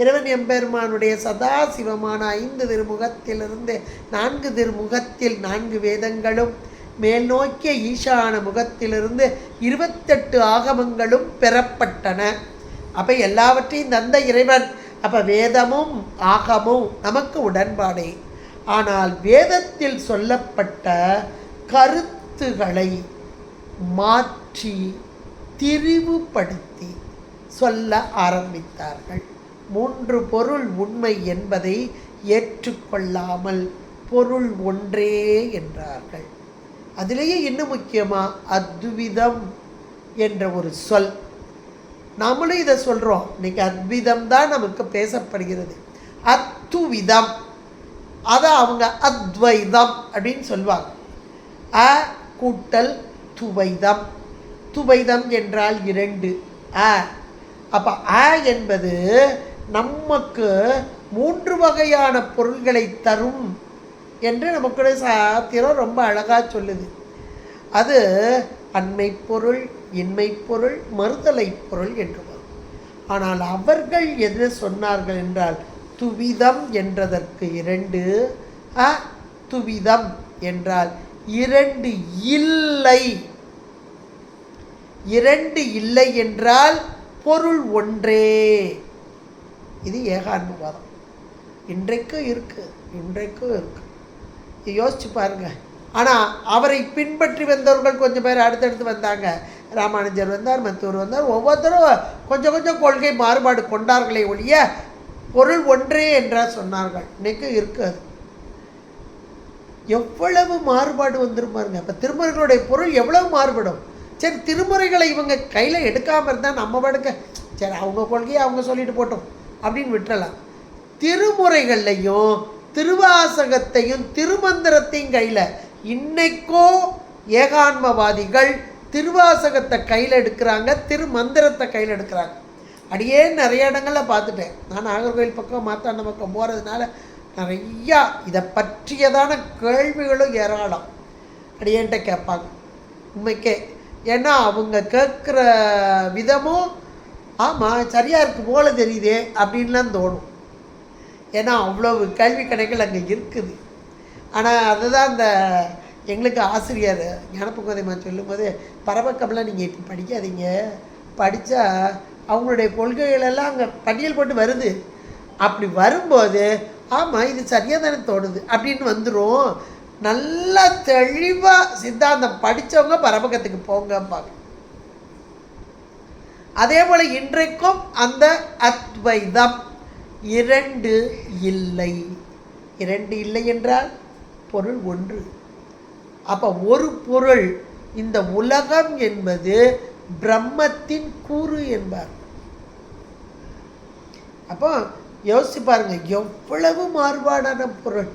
இறைவன் எம்பெருமானுடைய சதாசிவமான 5 திருமுகத்திலிருந்து 4 திருமுகத்தில் 4 வேதங்களும் மேல் நோக்கிய ஈசான முகத்திலிருந்து 28 ஆகமங்களும் பெறப்பட்டன. அப்போ எல்லாவற்றையும் தந்த இறைவன். அப்போ வேதமும் ஆகமும் நமக்கு உடன்பாடே. ஆனால் வேதத்தில் சொல்லப்பட்ட கருத்துக்களை மாற்றி திரிவுபடுத்தி சொல்ல ஆரம்பித்தார்கள். 3 பொருள் உண்மை என்பதை ஏற்றுக்கொள்ளாமல் பொருள் ஒன்றே என்றார்கள். அதிலேயே இன்னும் முக்கியமாக அத்விதம் என்ற ஒரு சொல். நாமளும் இதை சொல்கிறோம். இன்னைக்கு அத்விதம் தான் நமக்கு பேசப்படுகிறது. அத்துவிதம் அதை அவங்க அத்வைதம் அப்படின்னு சொல்லுவாங்க. அ கூட்டல் துவைதம். துவைதம் என்றால் 2 அ. அப்போ அ என்பது நமக்கு 3 வகையான பொருள்களை தரும் என்று நமக்குடைய சாத்திரம் ரொம்ப அழகாக சொல்லுது. அது அண்மை பொருள், இன்மை பொருள், மறுதலை பொருள் என்று வரும். ஆனால் அவர்கள் எது சொன்னார்கள் என்றால் துவிதம் என்றதற்கு 2 அ துவிதம் என்றால் 2 இல்லை. 2 இல்லை என்றால் பொருள் ஒன்றே. இது ஏகான்மவாதம். இன்றைக்கும் இருக்குது. யோசிச்சு பாருங்க. ஆனால் அவரை பின்பற்றி வந்தவர்கள் கொஞ்சம் பேர் அடுத்தடுத்து வந்தாங்க. ராமானுஜர் வந்தார், மத்தூர் வந்தார். ஒவ்வொருத்தரும் கொஞ்சம் கொஞ்சம் கொள்கை மாறுபாடு கொண்டார்களே ஒழிய பொருள் ஒன்றே என்றால் சொன்னார்கள். இன்னைக்கு இருக்காது. எவ்வளவு மாறுபாடு வந்துடும் பாருங்க. இப்போ திருமுறைகளுடைய பொருள் எவ்வளவு மாறுபடும். சரி, திருமுறைகளை இவங்க கையில் எடுக்காமல் இருந்தால் நம்ம படுக்க சரி அவங்க கொள்கையை அவங்க சொல்லிட்டு போட்டோம் அப்படின்னு விட்டுறலாம். திருமுறைகள்லையும் திருவாசகத்தையும் திருமந்திரத்தையும் கையில் இன்னைக்கோ ஏகான்மவாதிகள் திருவாசகத்தை கையில் எடுக்கிறாங்க, திருமந்திரத்தை கையில் எடுக்கிறாங்க. அடியே நிறைய இடங்களில் பார்த்துட்டேன். நான் நாகர்கோவில் பக்கம் மாத்தாண்ட பக்கம் போகிறதுனால நிறையா இதை பற்றியதான கேள்விகளும் ஏராளம் அடியேன்ட்ட கேட்பாங்க. உண்மைக்கே ஏன்னா அவங்க கேட்குற விதமும் ஆமாம் சரியாக இருக்குது போல தெரியுதே அப்படின்லாம் தோணும். ஏன்னா அவ்வளவு கேள்வி கணக்கில் அங்கே இருக்குது. ஆனால் அதுதான் அந்த எங்களுக்கு ஆசிரியர் ஞானப்பகுதிமா சொல்லும்போது பரபக்கம்லாம் நீங்கள் இப்போ படிக்காதீங்க, படித்தா அவங்களுடைய கொள்கைகளெல்லாம் அங்கே பட்டியல் போட்டு வருது. அப்படி வரும்போது ஆமாம் இது சரியாக தானே தோணுது அப்படின்னு வந்துடும். நல்லா தெளிவாக சித்தாந்தம் படித்தவங்க பரபக்கத்துக்கு போங்கப்பாங்க. அதே போல் இன்றைக்கும் அந்த அத்வைதம் 2 இல்லை. 2 இல்லை என்றால் பொருள் ஒன்று. அப்போ ஒரு பொருள் இந்த உலகம் என்பது பிரம்மத்தின் கூறு என்பார். அப்போ யோசிச்சு பாருங்க, எவ்வளவு மாறுபாடான பொருள்.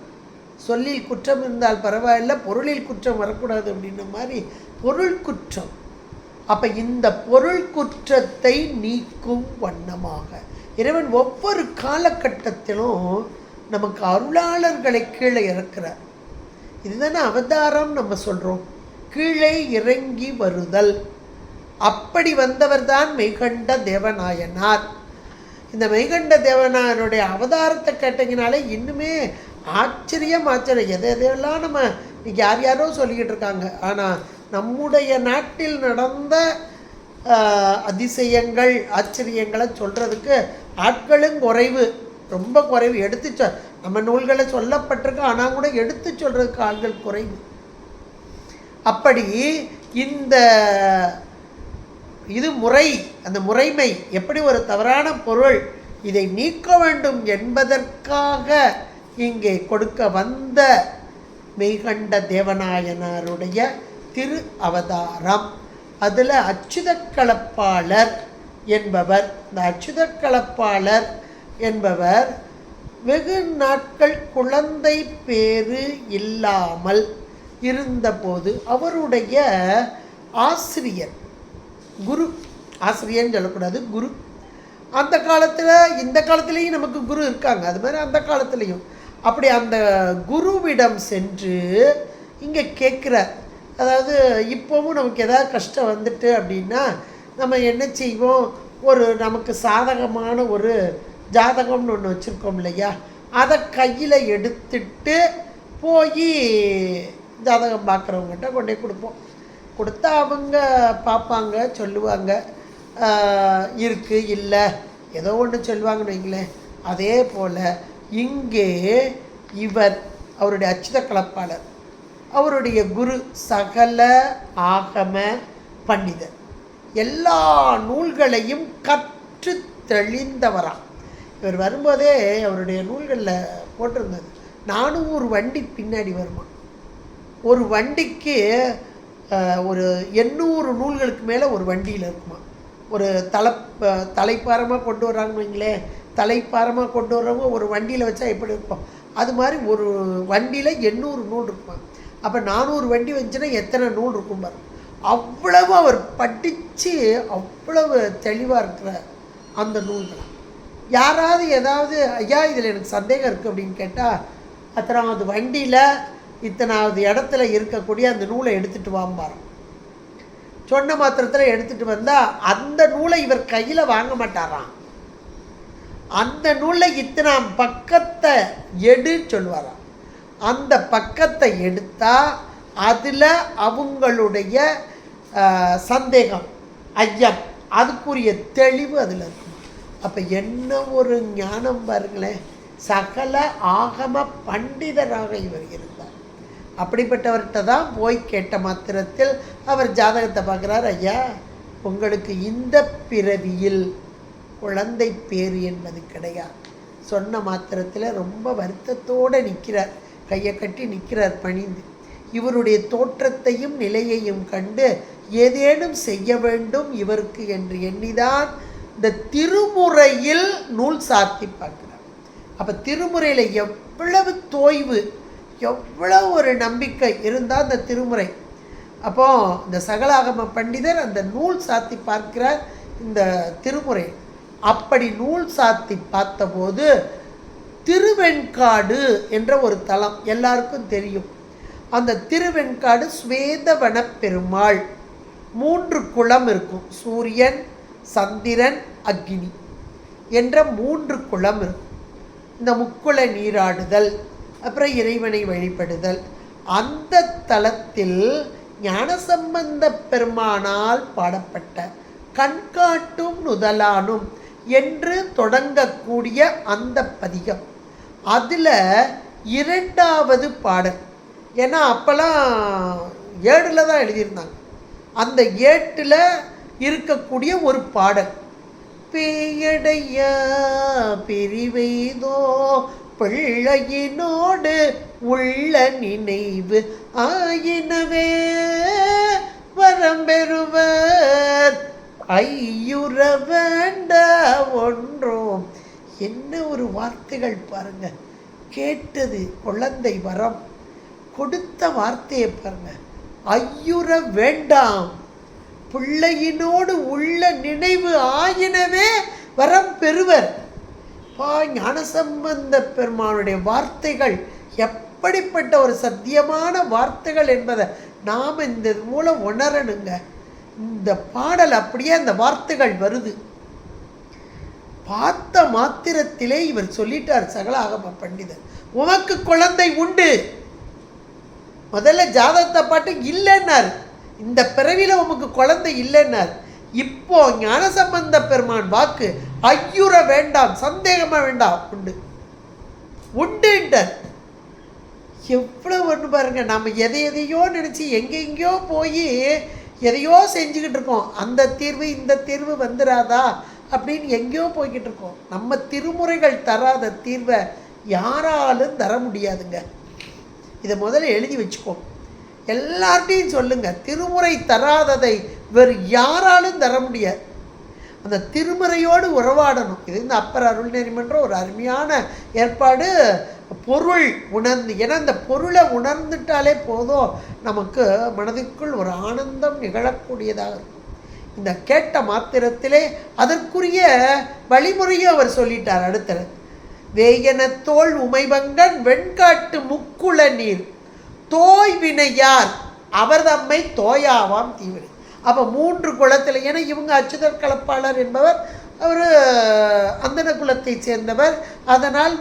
சொல்லில் குற்றம் இருந்தால் பரவாயில்லை, பொருளில் குற்றம் வரக்கூடாது அப்படின்ற மாதிரி பொருள் குற்றம். அப்போ இந்த பொருள் குற்றத்தை நீக்கும் வண்ணமாக இறைவன் ஒவ்வொரு காலகட்டத்திலும் நமக்கு அருளாளர்களை கீழே இறக்கிறார். இதுதானே அவதாரம் நம்ம சொல்கிறோம், கீழே இறங்கி வருதல். அப்படி வந்தவர் தான் மெய்கண்ட தேவநாயனார். இந்த மெய்கண்ட தேவநாயனுடைய அவதாரத்தை கேட்டீங்கனாலே இன்னுமே ஆச்சரியம். எதையெல்லாம் நம்ம இன்னைக்கு யாரோ சொல்லிக்கிட்டு இருக்காங்க. ஆனால் நம்முடைய நாட்டில் நடந்த அதிசயங்கள் ஆச்சரியங்களை சொல்கிறதுக்கு ஆட்களும் குறைவு, ரொம்ப குறைவு. எடுத்து நம்ம நூல்களை சொல்லப்பட்டிருக்கு, ஆனால் கூட எடுத்து சொல்கிறதுக்கு ஆட்கள் குறைவு. அப்படி இந்த இது முறை, அந்த முறைமை எப்படி ஒரு தவறான பொருள் இதை நீக்க வேண்டும் என்பதற்காக இங்கே கொடுக்க வந்த மெய்கண்ட தேவநாயனாருடைய திரு அவதாரம். அதில் அச்சுதக்கலப்பாளர் என்பவர், இந்த அச்சுதக்கலப்பாளர் என்பவர் வெகு நாட்கள் குழந்தை பேறு இல்லாமல் இருந்தபோது அவருடைய ஆசிரியர், குரு, ஆசிரியர்னு சொல்லக்கூடாது, குரு. அந்த காலத்தில் இந்த காலத்துலேயும் நமக்கு குரு இருக்காங்க, அது மாதிரி அந்த காலத்துலேயும். அப்படி அந்த குருவிடம் சென்று இங்கே கேட்குறார். அதாவது இப்போவும் நமக்கு எதாவது கஷ்டம் வந்துட்டு அப்படின்னா நம்ம என்ன செய்வோம், ஒரு நமக்கு சாதகமான ஒரு ஜாதகம்னு ஒன்று வச்சுருக்கோம் இல்லையா, அதை கையில் எடுத்துட்டு போய் ஜாதகம் பார்க்குறவங்ககிட்ட கொண்டே கொடுப்போம். கொடுத்தா அவங்க பார்ப்பாங்க, சொல்லுவாங்க, இருக்குது இல்லை ஏதோ ஒன்று சொல்லுவாங்கன்னு வைங்களேன். அதே போல் இங்கே இவர் அவருடைய அச்சுத கலப்பாளர், அவருடைய குரு சகல ஆகம பண்டிதர், எல்லா நூல்களையும் கற்று தெளிந்தவராம். இவர் வரும்போதே அவருடைய நூல்களில் போட்டிருந்தது 400 வண்டி பின்னாடி வருமா. ஒரு வண்டிக்கு ஒரு 800 நூல்களுக்கு மேலே ஒரு வண்டியில் இருக்குமா. ஒரு தலைப்பாரமாக கொண்டு வர்றாங்கன்னு வைங்களேன், தலைப்பாரமாக கொண்டு வர்றவங்க ஒரு வண்டியில் வச்சா எப்படி இருக்கும், அது மாதிரி ஒரு வண்டியில் 800 நூல் இருக்குமா. அப்போ 400 வண்டி வந்துச்சுன்னா எத்தனை நூல் இருக்கும் பாரு. அவ்வளவு அவர் படித்து அவ்வளவு தெளிவாக இருக்கிற அந்த நூல்கள். யாராவது ஏதாவது ஐயா இதில் எனக்கு சந்தேகம் இருக்குது அப்படின்னு கேட்டால், அத்தனாவது வண்டியில் இத்தனாவது இடத்துல இருக்கக்கூடிய அந்த நூலை எடுத்துகிட்டு வாம்பார். சொன்ன மாத்திரத்தில் எடுத்துகிட்டு வந்தால் அந்த நூலை இவர் கையில் வாங்க மாட்டாராம். அந்த நூலில் இத்தனாம் பக்கத்தை எடு சொல்வாராம். அந்த பக்கத்தை எடுத்தால் அதில் அவங்களுடைய சந்தேகம், ஐயம், அதுக்குரிய தெளிவு அதில் இருக்கும். அப்போ என்ன ஒரு ஞானம் பாருங்களேன். சகல ஆகம பண்டிதராக இவர் இருந்தார். அப்படிப்பட்டவர்கிட்ட தான் போய் கேட்ட மாத்திரத்தில் அவர் ஜாதகத்தை பார்க்குறார். ஐயா, உங்களுக்கு இந்த பிறவியில் குழந்தை பேறு என்பது கிடையாது. சொன்ன மாத்திரத்தில் ரொம்ப வருத்தத்தோடு நிற்கிறார், கையை கட்டி நிற்கிறார் பணிந்து. இவருடைய தோற்றத்தையும் நிலையையும் கண்டு ஏதேனும் செய்ய வேண்டும் இவருக்கு என்று எண்ணிதான் இந்த திருமுறையில் நூல் சாத்தி பார்க்கிறார். அப்போ திருமுறையில் எவ்வளவு தோய்வு, எவ்வளவு ஒரு நம்பிக்கை இருந்தால் அந்த திருமுறை. அப்போ இந்த சகலாகம பண்டிதர் அந்த நூல் சாத்தி பார்க்கிறார் இந்த திருமுறை. அப்படி நூல் சாத்தி பார்த்தபோது திருவெண்காடு என்ற ஒரு தலம் எல்லாருக்கும் தெரியும். அந்த திருவெண்காடு ஸ்வேதவன பெருமாள், 3 குளம் இருக்கும், சூரியன், சந்திரன், அக்னி என்ற 3 குளம் இருக்கும். இந்த முக்குள நீராடுதல், அப்புறம் இறைவனை வழிபடுதல். அந்த தலத்தில் ஞானசம்பந்த பெருமானால் பாடப்பட்ட கண்காட்டும் நுதலானும் என்று தொடங்கக்கூடிய அந்த பதிகம், அதில் 2வது பாடல். ஏன்னா அப்போல்லாம் ஏடில் தான் எழுதியிருந்தாங்க. அந்த ஏட்டில் இருக்கக்கூடிய ஒரு பாடல், பேயடைய பிரிவைதோ பிள்ளையினோடு உள்ள நினைவு ஆயினவே வரம்பெறுவர் ஐயுற வேண்ட ஒன்றோம். என்ன ஒரு வார்த்தைகள் பாருங்க. கேட்டது குழந்தை வரம், கொடுத்த வார்த்தையை பாருங்க. ஐயுற வேண்டாம், பிள்ளையினோடு உள்ள நினைவு ஆயினவே வரம் பெறுவர். ஞானசம்பந்த பெருமானுடைய வார்த்தைகள் எப்படிப்பட்ட ஒரு சத்தியமான வார்த்தைகள் என்பதை நாம் இந்த மூலம் உணரணுங்க. இந்த பாடல் அப்படியே அந்த வார்த்தைகள் வருது. பார்த்த மாத்திரத்திலே இவர் சொல்லிட்டார் சகல ஆகம பண்டிதர், உமக்கு குழந்தை உண்டு. முதல்ல ஜாதகத்தை பாட்டு இல்லைன்னார், இந்த பிறவியில் உமக்கு குழந்தை இல்லைன்னார். இப்போ ஞானசம்பந்த பெருமான் வாக்கு ஐயுற வேண்டாம், சந்தேகமா வேண்டாம், உண்டு உண்டுன்றார். எவ்வளவு ஒன்று பாருங்க. நம்ம எதையோ நினச்சி எங்கெங்கேயோ போய் எதையோ செஞ்சுக்கிட்டு இருக்கோம். அந்த தீர்வு இந்த தீர்வு வந்துடாதா அப்படின்னு எங்கேயோ போய்கிட்டு இருக்கோம். நம்ம திருமுறைகள் தராத தீர்வை யாராலும் தர முடியாதுங்க. இதை முதல்ல எழுதி வச்சுக்கோ, எல்லார்ட்டையும் சொல்லுங்க. திருமுறை தராததை வேறு யாராலும் தர முடியாது. அந்த திருமுறையோடு உறவாடணும். இது இந்த அப்பர் அருள்நெறிமன்ற ஒரு அருமையான ஏற்பாடு. பொருள் உணர்ந்து, ஏன்னா இந்த பொருளை உணர்ந்துட்டாலே போதும், நமக்கு மனதிற்குள் ஒரு ஆனந்தம் நிகழக்கூடியதாக இருக்கும். இந்த கேட்ட மாத்திரத்திலே அதற்குரிய வழிமுறையும் அவர் சொல்லிட்டார். அடுத்தது வேயனத்தோள் உமைபங்கன் வெண்காட்டு முக்குள நீர் தோய் வினையார் அவர் தம்மை தோயாவாம் தீவினை. அப்போ 3 குலத்தில், ஏன்னா இவங்க அச்சுதர் கலப்பாளர் என்பவர், அவர் அந்தன குலத்தை சேர்ந்தவர். அதனால்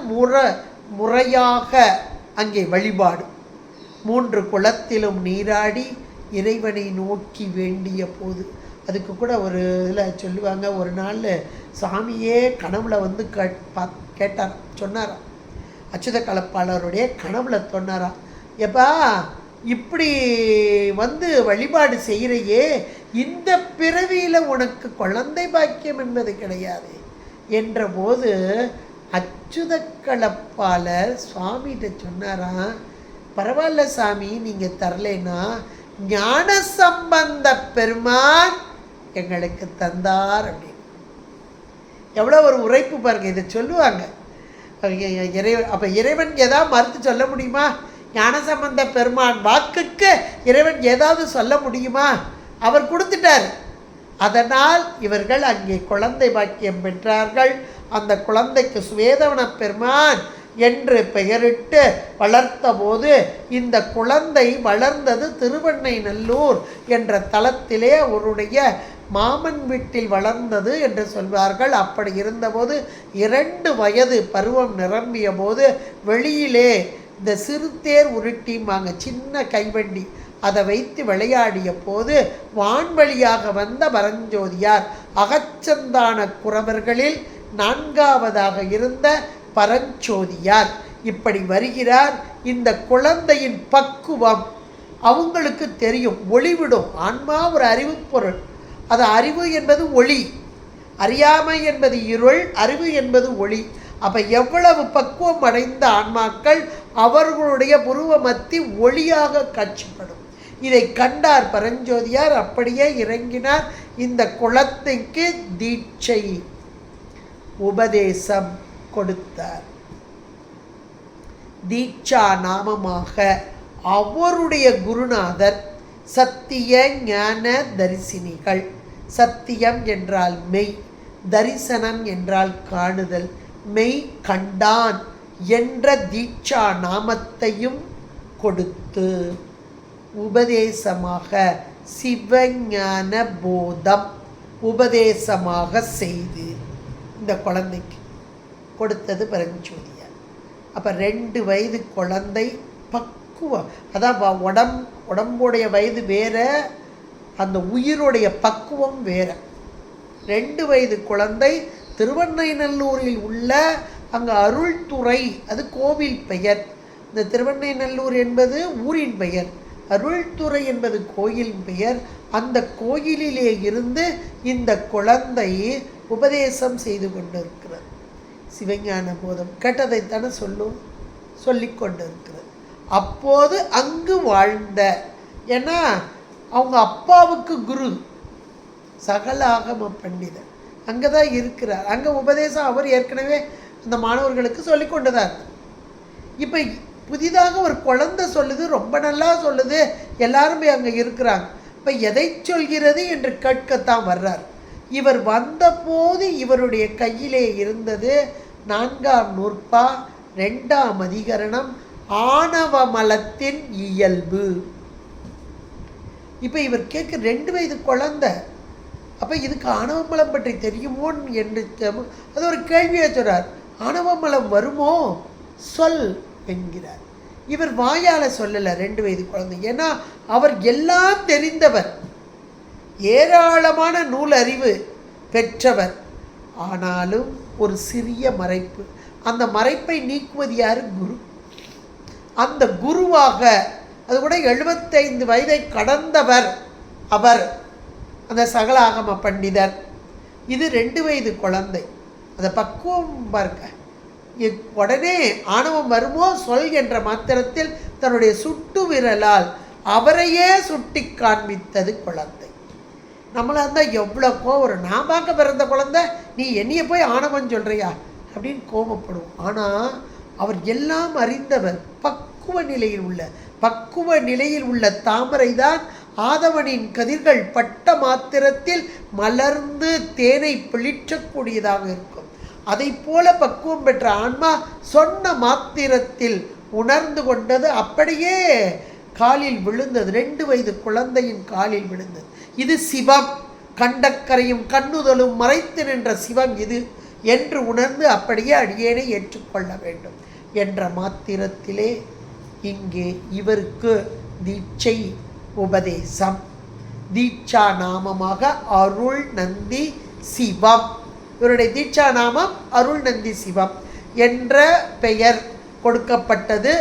முறையாக அங்கே வழிபாடு, 3 குளத்திலும் நீராடி இறைவனை நோக்கி வேண்டிய போது. அதுக்கு கூட ஒரு இதில் சொல்லுவாங்க, ஒரு நாள் சாமியே கனவுல வந்து கேட்டாராம், சொன்னாராம். அச்சுத கலப்பாளருடைய கனவுல சொன்னாராம், எப்பா இப்படி வந்து வழிபாடு செய்கிறையே, இந்த பிறவியில் உனக்கு குழந்தை பாக்கியம் என்பது கிடையாது என்ற போது அச்சுத கலப்பாளர் சுவாமிகிட்ட சொன்னாராம், பரவாயில்ல சாமி, நீங்கள் தரலைன்னா ஞான சம்பந்த பெருமான் எங்களுக்கு தந்தார் அப்படின்னு. எவ்வளோ ஒரு உரைப்பு பாருங்க. இதை சொல்லுவாங்க இறைவன். அப்போ இறைவன் ஏதாவது மறுத்து சொல்ல முடியுமா? ஞானசம்பந்த பெருமான் வாக்குக்கு இறைவன் ஏதாவது சொல்ல முடியுமா? அவர் கொடுத்துட்டார். அதனால் இவர்கள் அங்கே குழந்தை பாக்கியம் பெற்றார்கள். அந்த குழந்தைக்கு சுவேதவன பெருமான் என்று பெயரிட்டு வளர்த்த போது இந்த குழந்தை வளர்ந்தது திருவெண்ணைநல்லூர் என்ற தலத்திலே அவருடைய மாமன் வீட்டில் வளர்ந்தது என்று சொல்வார்கள். அப்படி இருந்தபோது 2 வயது பருவம் நிரம்பிய போது வெளியிலே இந்த சிறுதேர் உருட்டிமாங்க, சின்ன கைவண்டி, அதை வைத்து விளையாடிய போது வான்வழியாக வந்த பரஞ்சோதியார் அகச்சந்தான குறவர்களில் 4ஆவதாக இருந்த பரஞ்சோதியார் இப்படி வருகிறார். இந்த குழந்தையின் பக்குவம் அவங்களுக்கு தெரியும். ஒளிவிடும் ஆன்மா ஒரு அறிவு பொருள். அது அறிவு என்பது ஒளி, அறியாமை என்பது இருள், அறிவு என்பது ஒளி. அப்போ எவ்வளவு பக்குவம் அடைந்த ஆன்மாக்கள் அவர்களுடைய புருவ மத்தி ஒளியாக காட்சிப்படும். இதை கண்டார் பரஞ்சோதியார். அப்படியே இறங்கினார். இந்த குழந்தைக்கு தீட்சை உபதேசம் கொடுத்தார். தீட்சா நாமமாக அவருடைய குருநாதர் சத்திய ஞான தரிசினிகள். சத்தியம் என்றால் மெய், தரிசனம் என்றால் காணுதல். மெய் கண்டான் என்ற தீட்சா நாமத்தையும் கொடுத்து உபதேசமாக சிவஞான போதம் உபதேசமாக செய்து இந்த குழந்தைக்கு கொடுத்தது பரஞ்சோதியார். அப்போ 2 வயது குழந்தை பக்குவம், அதான் உடம்புடைய வயது வேற, அந்த உயிருடைய பக்குவம் வேற. 2 வயது குழந்தை திருவெண்ணைநல்லூரில் உள்ள அங்கே அருள்துறை, அது கோவில் பெயர். இந்த திருவெண்ணைநல்லூர் என்பது ஊரின் பெயர், அருள்துறை என்பது கோயில் பெயர். அந்த கோயிலிலே இருந்து இந்த குழந்தை உபதேசம் செய்து கொண்டிருக்கிறது. சிவஞான போதம் கேட்டதைத்தானே சொல்லி கொண்டிருக்கிறது. அப்போது அங்கு வாழ்ந்த, ஏன்னா அவங்க அப்பாவுக்கு குரு சகலாகம பண்டிதர் அங்கே தான் இருக்கிறார். அங்கே உபதேசம் அவர் ஏற்கனவே அந்த மாணவர்களுக்கு சொல்லி கொண்டுதான். இப்போ புதிதாக ஒரு குழந்தை சொல்லுது, ரொம்ப நல்லா சொல்லுது, எல்லாருமே அங்கே இருக்கிறாங்க. இப்போ எதை சொல்கிறது என்று கேட்கத்தான் வர்றார். இவர் வந்தபோது இவருடைய கையிலே இருந்தது 4ஆம் நூற்பா 2ஆம் அதிகரணம் ஆணவ மலத்தின் இயல்பு. இப்போ இவர் கேட்க 2 வயது குழந்தை. அப்போ இதுக்கு ஆணவ மலம் பற்றி தெரியுமோ என்று அது ஒரு கேள்வியை சொல்றார். ஆணவ மலம் வருமோ சொல் என்கிறார். இவர் வாயால் சொல்லலை 2 வயது குழந்தை. ஏன்னா அவர் எல்லாம் தெரிந்தவர், ஏராளமான நூல் அறிவு பெற்றவர். ஆனாலும் ஒரு சிறிய மறைப்பு, அந்த மறைப்பை நீக்குவது யார்? குரு. அந்த குருவாக, அது கூட 75 வயதை கடந்தவர் அவர், அந்த சகலாகம பண்டிதர். இது 2 வயது குழந்தை. அந்த பக்குவம் பாருங்க. உடனே ஆணவம் வருமோ சொல் என்ற மாத்திரத்தில் தன்னுடைய சுட்டு விரலால் அவரையே சுட்டி காண்பித்தது குழந்தை. நம்மளா இருந்தால் எவ்வளோ கோவம். நான் பார்க்க பிறந்த குழந்தை, நீ என்னைய போய் ஆணவம் சொல்கிறியா அப்படின்னு கோபப்படுவோம். ஆனால் அவர் எல்லாம் அறிந்தவர். பக்குவ நிலையில் உள்ள தாமரை தான் ஆதவனின் கதிர்கள் பட்ட மாத்திரத்தில் மலர்ந்து தேனை பிழிற்றக்கூடியதாக இருக்கும். அதை போல பக்குவம் பெற்ற ஆன்மா சொன்ன மாத்திரத்தில் உணர்ந்து கொண்டது, அப்படியே காலில் விழுந்தது. 2 வயது குழந்தையின் காலில் விழுந்தது. இது சிவம், கண்டக்கரையும் கண்ணுதலும் மறைத்து நின்ற சிவம் இது என்று உணர்ந்து அப்படியே அடியேனை ஏற்றுக்கொள்ள வேண்டும் என்ற மாத்திரத்திலே இங்கே இவருக்கு தீட்சை உபதேசம். தீட்சா நாமமாக அருள் நந்தி சிவம். இவருடைய தீட்சா நாமம் அருள் நந்தி சிவம் என்ற பெயர் கொடுக்கப்பட்டது.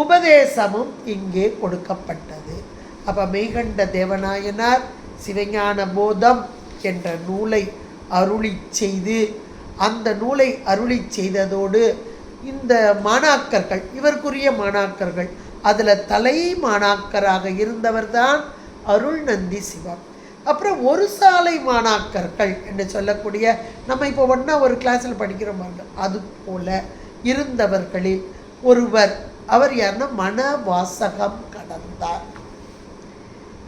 உபதேசமும் இங்கே கொடுக்கப்பட்டது. அப்போ மெய்கண்ட தேவநாயனார் சிவஞான போதம் என்ற நூலை அருளி செய்து, அந்த நூலை அருளி செய்ததோடு இந்த மாணாக்கர்கள், இவருக்குரிய மாணாக்கர்கள், அதில் தலை மாணாக்கராக இருந்தவர்தான் அருள் நந்தி சிவம். அப்புறம் ஒரு சாலை மாணாக்கர்கள் என்று சொல்லக்கூடிய, நம்ம இப்போ ஒன்றா ஒரு கிளாஸில் படிக்கிறோம், அது போல இருந்தவர்களில் ஒருவர். அவர் யாருன்னா மனவாசகம் கடந்தார்.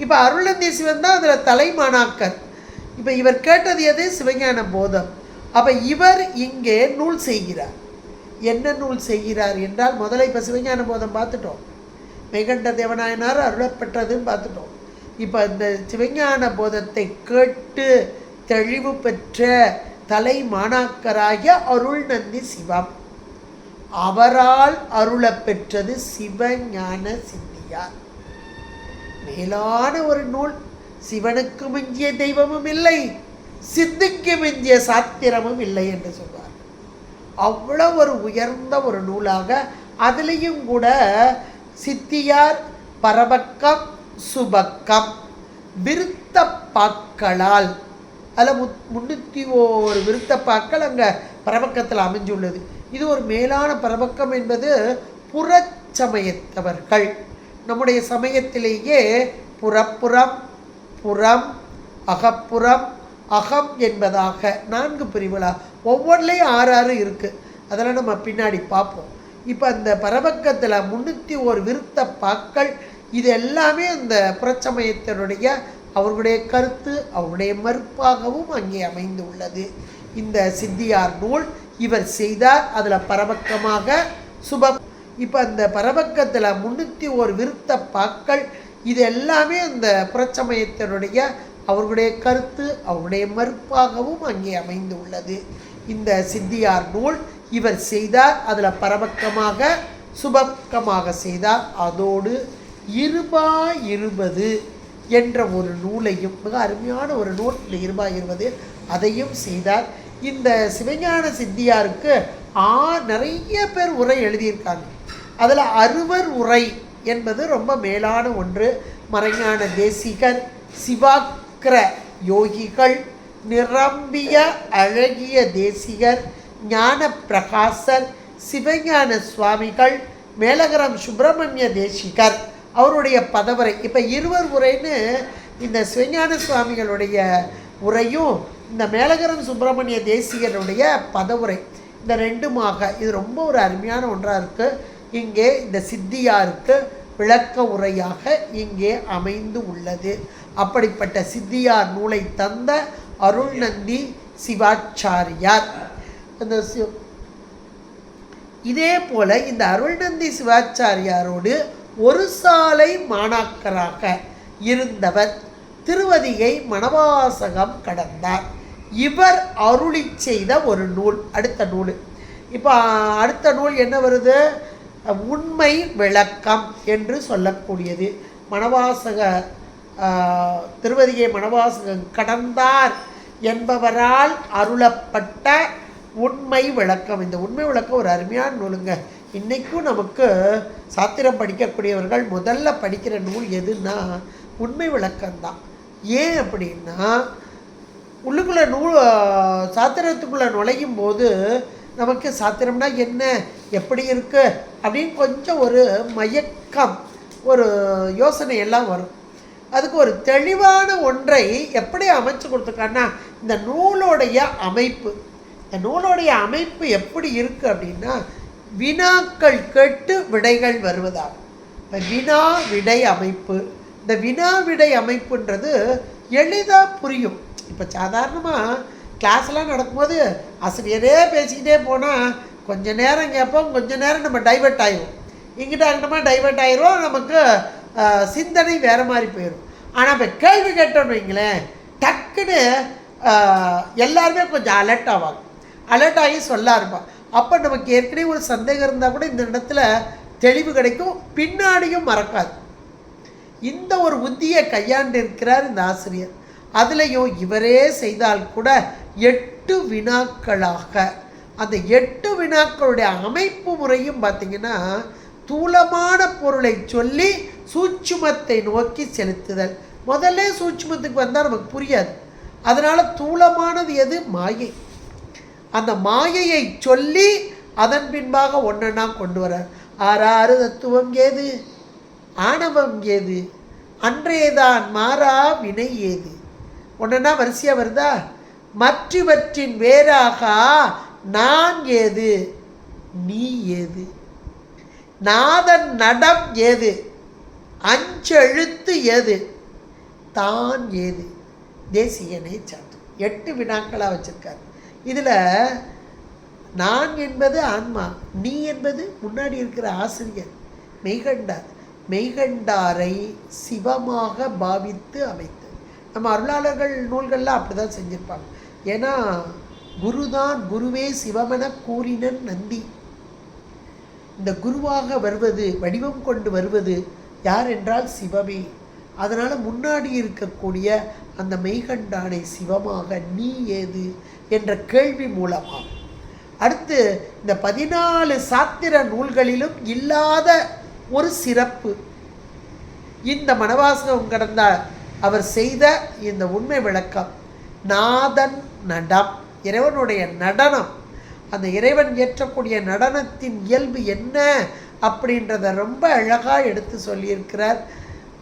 இப்போ அருள்நந்தி சிவன் தான் அதில் தலை மாணாக்கர். இப்போ இவர் கேட்டது எது? சிவஞான போதம். அப்போ இவர் இங்கே நூல் செய்கிறார். என்ன நூல் செய்கிறார் என்றால், முதல்ல இப்போ சிவஞான போதம் பார்த்துட்டோம், மெய்கண்ட தேவநாயனார் அருளப்பட்டதுன்னு பார்த்துட்டோம். இப்போ இந்த சிவஞான போதத்தை கேட்டு தெளிவு பெற்ற தலை மாணாக்கராகிய அருள் நந்தி சிவம், அவரால் அருள பெற்றது சிவஞான சித்தியார். மேலான ஒரு நூல். சிவனுக்கு மிஞ்சிய தெய்வமும் இல்லை, சித்திக்கு மிஞ்சிய சாத்திரமும் இல்லை என்று சொல்வார். அவ்வளோ ஒரு உயர்ந்த ஒரு நூலாக, அதுலேயும் கூட சித்தியார் பரபக்கம் சுபக்கம் விருத்தப்பாக்களால், அதில் 301 விருத்தப்பாக்கள் அங்கே பரபக்கத்தில் அமைஞ்சுள்ளது. இது ஒரு மேலான பரபக்கம் என்பது புறச்சமயத்தவர்கள். நம்முடைய சமயத்திலேயே புறப்புறம், புறம், அகப்புறம், அகம் என்பதாக 4 பிரிவுகளாக, ஒவ்வொன்றிலையும் 6 இருக்குது. அதெல்லாம் நம்ம பின்னாடி பார்ப்போம். இப்போ அந்த பரபக்கத்தில் 301 விருத்தப்பாக்கள், இது எல்லாமே அந்த புறச்சமயத்தினுடைய அவர்களுடைய கருத்து, அவருடைய மறுப்பாகவும் அங்கே அமைந்து உள்ளது. இந்த சித்தியார் நூல் இவர் செய்தார். அதில் பரபக்கமாக சுபம். இப்போ அந்த பரபக்கத்தில் 301 விருத்தப்பாக்கள், இது எல்லாமே அந்த புறச்சமயத்தினுடைய அவர்களுடைய கருத்து, அவருடைய மறுப்பாகவும் அங்கே அமைந்து உள்ளது. இந்த சித்தியார் நூல் இவர் செய்தார். அதில் பரபக்கமாக சுபக்கமாக செய்தார். அதோடு 20 என்ற ஒரு நூலையும், மிக அருமையான ஒரு நூல், இந்த 20 அதையும் செய்தார். இந்த சிவஞான சித்தியாருக்கு நிறைய பேர் உரை எழுதியிருக்காங்க. அதில் 60 உரை என்பது ரொம்ப மேலான ஒன்று. மறைஞான தேசிகர், சிவாக்கிர யோகிகள், நிரம்பிய அழகிய தேசிகர், ஞான பிரகாசர், சிவஞான சுவாமிகள், மேலகரம் சுப்பிரமணிய தேசிகர், அவருடைய பதவரை. இப்போ 20 உரைன்னு இந்த சிவஞான சுவாமிகளுடைய உரையும் இந்த மேலகரம் சுப்பிரமணிய தேசிகருடைய பதவுரை, இந்த ரெண்டுமாக இது ரொம்ப ஒரு அருமையான ஒன்றாக இருக்குது. இங்கே இந்த சித்தியாருக்கு விளக்க உரையாக இங்கே அமைந்து உள்ளது. அப்படிப்பட்ட சித்தியார் நூலை தந்த அருள்நந்தி சிவாச்சாரியார். அந்த இதே போல இந்த அருள்நந்தி சிவாச்சாரியாரோடு ஒரு சாலை மாணாக்கராக இருந்தவர் திருவதிகை மணவாசகம் கடந்தார். இவர் அருளி செய்த ஒரு நூல், அடுத்த நூல். இப்போ அடுத்த நூல் என்ன வருது? உண்மை விளக்கம் என்று சொல்லக்கூடியது. மணவாசக திருவதிகை மணவாசகம் கடந்தார் என்பவரால் அருளப்பட்ட உண்மை விளக்கம். இந்த உண்மை விளக்கம் ஒரு அருமையான நூலுங்க. இன்றைக்கும் நமக்கு சாத்திரம் படிக்கக்கூடியவர்கள் முதல்ல படிக்கிற நூல் எதுன்னா உண்மை விளக்கம்தான். ஏன் அப்படின்னா, உள்ளுக்குள்ளே சாத்திரத்துக்குள்ளே நுழையும் போது நமக்கு சாத்திரம்னா என்ன, எப்படி இருக்குது அப்படின்னு கொஞ்சம் ஒரு மயக்கம், ஒரு யோசனை எல்லாம் வரும். அதுக்கு ஒரு தெளிவான ஒன்றை எப்படி அமைச்சு கொடுத்துருக்கான்னா, இந்த நூலோடைய அமைப்பு. இந்த நூலோடைய அமைப்பு எப்படி இருக்குது அப்படின்னா, வினாக்கள் கேட்டு விடைகள் வருவதாகும். இப்போ வினா விடை அமைப்பு. இந்த வினா விடை அமைப்புன்றது எளிதாக புரியும். இப்போ சாதாரணமாக கிளாஸ்லாம் நடக்கும்போது ஆசிரியரே பேசிக்கிட்டே போனால் கொஞ்சம் நேரம் கேட்போம், கொஞ்சம் நேரம் நம்ம டைவெர்ட் ஆகிடும், இங்கிட்ட அங்கிட்டமா டைவெர்ட் ஆகிரும், நமக்கு சிந்தனை வேறு மாதிரி போயிடும். ஆனால் இப்போ கேள்வி கேட்டோன்னு வைங்களேன், டக்குன்னு எல்லாருமே கொஞ்சம் அலர்ட் ஆவாங்க, அலர்ட் ஆகி சொல்ல இருப்பான். அப்போ நமக்கு ஏற்கனவே ஒரு சந்தேகம் இருந்தால் கூட இந்த இடத்துல தெளிவு கிடைக்கும், பின்னாடியும் மறக்காது. இந்த ஒரு புத்தியை கையாண்டு இருக்கிறார் இந்த ஆசிரியர். அதுலேயும் இவரே செய்தால் கூட 8 வினாக்களாக, அந்த 8 வினாக்களுடைய அமைப்பு முறையும் பார்த்திங்கன்னா தூலமான பொருளை சொல்லி சூட்சுமத்தை நோக்கி செலுத்துதல். முதல்ல சூட்சுமத்துக்கு வந்தால் நமக்கு புரியாது. அதனால் தூலமானது எது? மாயை. அந்த மாயையை சொல்லி அதன் பின்பாக ஒன்றா கொண்டு வரார். ஆறாறு தத்துவம் ஏது? ஆணவம் ஏது? அன்றையதான் மாறா வினை ஏது? ஒன்றா வரிசையாக வருதா? மற்றவற்றின் வேறாக நான் ஏது? நீ ஏது? நாதன் நடம் ஏது? அஞ்செழுத்து ஏது? தான் ஏது? தேசியனே சான்று. 8 வினாக்களாக வச்சுருக்காரு. இதில் நான் என்பது ஆன்மா, நீ என்பது முன்னாடி இருக்கிற ஆசிரியர் மெய்கண்டார். மெய்கண்டாரை சிவமாக பாவித்து அமைத்து நம்ம அருளாளர்கள் நூல்கள்லாம் அப்படி தான் செஞ்சுருப்பாங்க. ஏன்னா குருதான், குருவே சிவமென கூறினன் நந்தி. இந்த குருவாக வருவது, வடிவம் கொண்டு வருவது யார் என்றால் சிவமே. அதனால் முன்னாடி இருக்கக்கூடிய அந்த மெய்கண்டானை சிவமாக நீ ஏது என்ற கேள்வி மூலமாக, அடுத்து இந்த 14 சாத்திர நூல்களிலும் இல்லாத ஒரு சிறப்பு இந்த மணவாசகம் கடந்த அவர் செய்த இந்த உண்மை விளக்கம். நாதன் நடம், இறைவனுடைய நடனம், அந்த இறைவன் ஏற்றக்கூடிய நடனத்தின் இயல்பு என்ன அப்படின்றத ரொம்ப அழகாக எடுத்து சொல்லியிருக்கிறார்.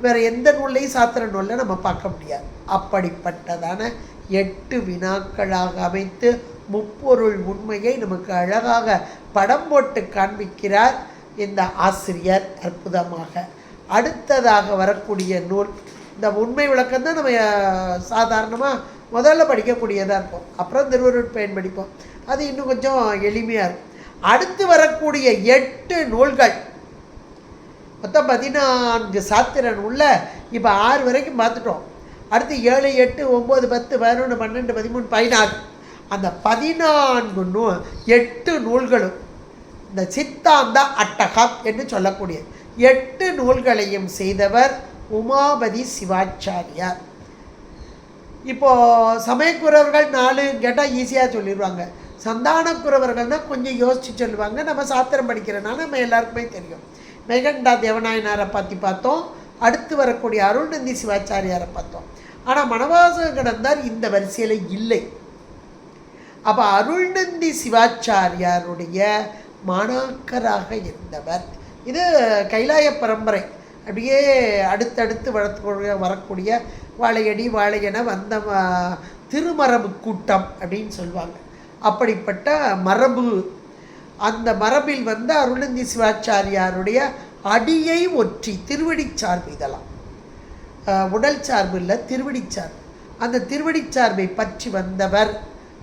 வேறு எந்த நூல்லையும் சாத்திர நூலில் நம்ம பார்க்க முடியாது. அப்படிப்பட்டதான 8 வினாக்களாக அமைத்து முப்பொருள் உண்மையை நமக்கு அழகாக படம் போட்டு காண்பிக்கிறார் இந்த ஆசிரியர் அற்புதமாக. அடுத்ததாக வரக்கூடிய நூல் இந்த உண்மை விளக்கம் தான். நம்ம சாதாரணமாக முதல்ல படிக்கக்கூடியதாக இருக்கும், அப்புறம் திருவருட்பயன் படிப்போம். அது இன்னும் கொஞ்சம் எளிமையாக இருக்கும். அடுத்து வரக்கூடிய 8 நூல்கள் மொத்தம் 14 சாத்திர நூலில் இப்போ 6 வரைக்கும் பார்த்துட்டோம். அடுத்து 7, 8, 9, 10, 11, 12, 13, 14 அந்த 14 8 நூல்களும் இந்த சித்தாந்த அட்டகம் என்று சொல்லக்கூடிய 8 நூல்களையும் செய்தவர் உமாபதி சிவாச்சாரியார். இப்போது சமயக்குறவர்கள் 4 கேட்டால் ஈஸியாக சொல்லிடுவாங்க. சந்தானக்குறவர்கள்னால் கொஞ்சம் யோசித்து சொல்லுவாங்க. நம்ம சாத்திரம் படிக்கிறனால நம்ம எல்லாருக்குமே தெரியும். மெய்கண்டா தேவநாயனாரை பற்றி பார்த்தோம். அடுத்து வரக்கூடிய அருள்நந்தி சிவாச்சாரியாரை பார்த்தோம். ஆனால் மணவாசக கடந்தார் இந்த வரிசையில் இல்லை. அப்போ அருள்நந்தி சிவாச்சாரியாருடைய மாணாக்கராக இருந்தவர். இது கைலாய பரம்பரை அப்படியே அடுத்தடுத்து வரக்கூடிய வாழையடி வாழையென வந்த திருமரபு கூட்டம் அப்படின்னு சொல்லுவாங்க. அப்படிப்பட்ட மரபு, அந்த மரபில் வந்த அருள்நந்தி சிவாச்சாரியாருடைய அடியை ஒற்றி திருவடி சார்பு, இதெல்லாம் உடல் சார்பு இல்லை, திருவடி சார்பு. அந்த திருவடி சார்பை பற்றி வந்தவர்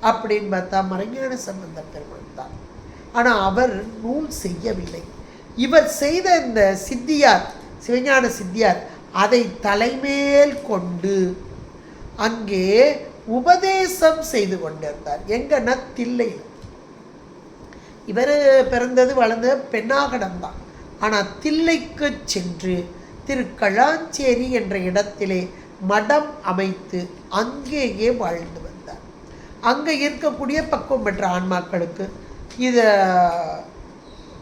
அப்படின்னு பார்த்தா மறைஞான சம்பந்த பெருமான் தான். ஆனால் அவர் நூல் செய்யவில்லை. இவர் செய்த இந்த சித்தியார், சிவஞான சித்தியார், அதை தலைமேல் கொண்டு அங்கே உபதேசம் செய்து கொண்டிருந்தார். எங்கன்னா தில்லையில். இவர் பிறந்தது வளர்ந்த பெண்ணாகடம்தான். ஆனால் தில்லைக்கு சென்று திருக்களாஞ்சேரி என்ற இடத்திலே மடம் அமைத்து அங்கேயே வாழ்ந்து வந்தார். அங்கே இருக்கக்கூடிய பக்குவம் பெற்ற ஆன்மாக்களுக்கு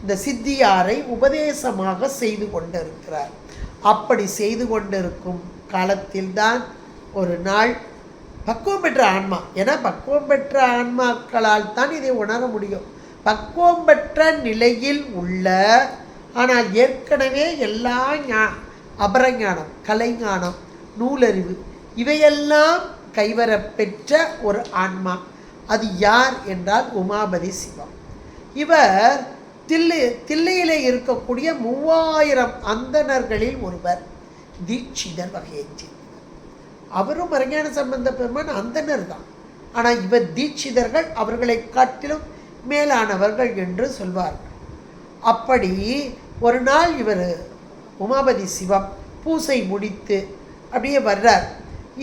இந்த சித்தியாரை உபதேசமாக செய்து கொண்டிருக்கிறார். அப்படி செய்து கொண்டிருக்கும் காலத்தில்தான் ஒரு நாள் பக்குவம் பெற்ற ஆன்மா, ஏன்னா பக்குவம் பெற்ற ஆன்மாக்களால் தான் இதை உணர முடியும். பக்குவம் பெற்ற நிலையில் உள்ள, ஆனால் ஏற்கனவே எல்லா அபரஞானம், கலைஞானம், நூலறிவு இவையெல்லாம் கைவரப்பெற்ற ஒரு ஆன்மா. அது யார் என்றால் உமாபதி சிவம். இவர் தில்லையிலே இருக்கக்கூடிய 3000 அந்தணர்களில் ஒருவர், தீட்சிதர் வகையைச் சேர்ந்தவர். அவரும் மறைஞான சம்பந்த பெருமான் அந்தணர் தான். ஆனால் இவர் தீட்சிதர்கள், அவர்களை காட்டிலும் மேலானவர்கள் என்று சொல்வார்கள். அப்படி ஒரு நாள் இவர் உமாபதி சிவம் பூசை முடித்து அப்படியே வர்றார்.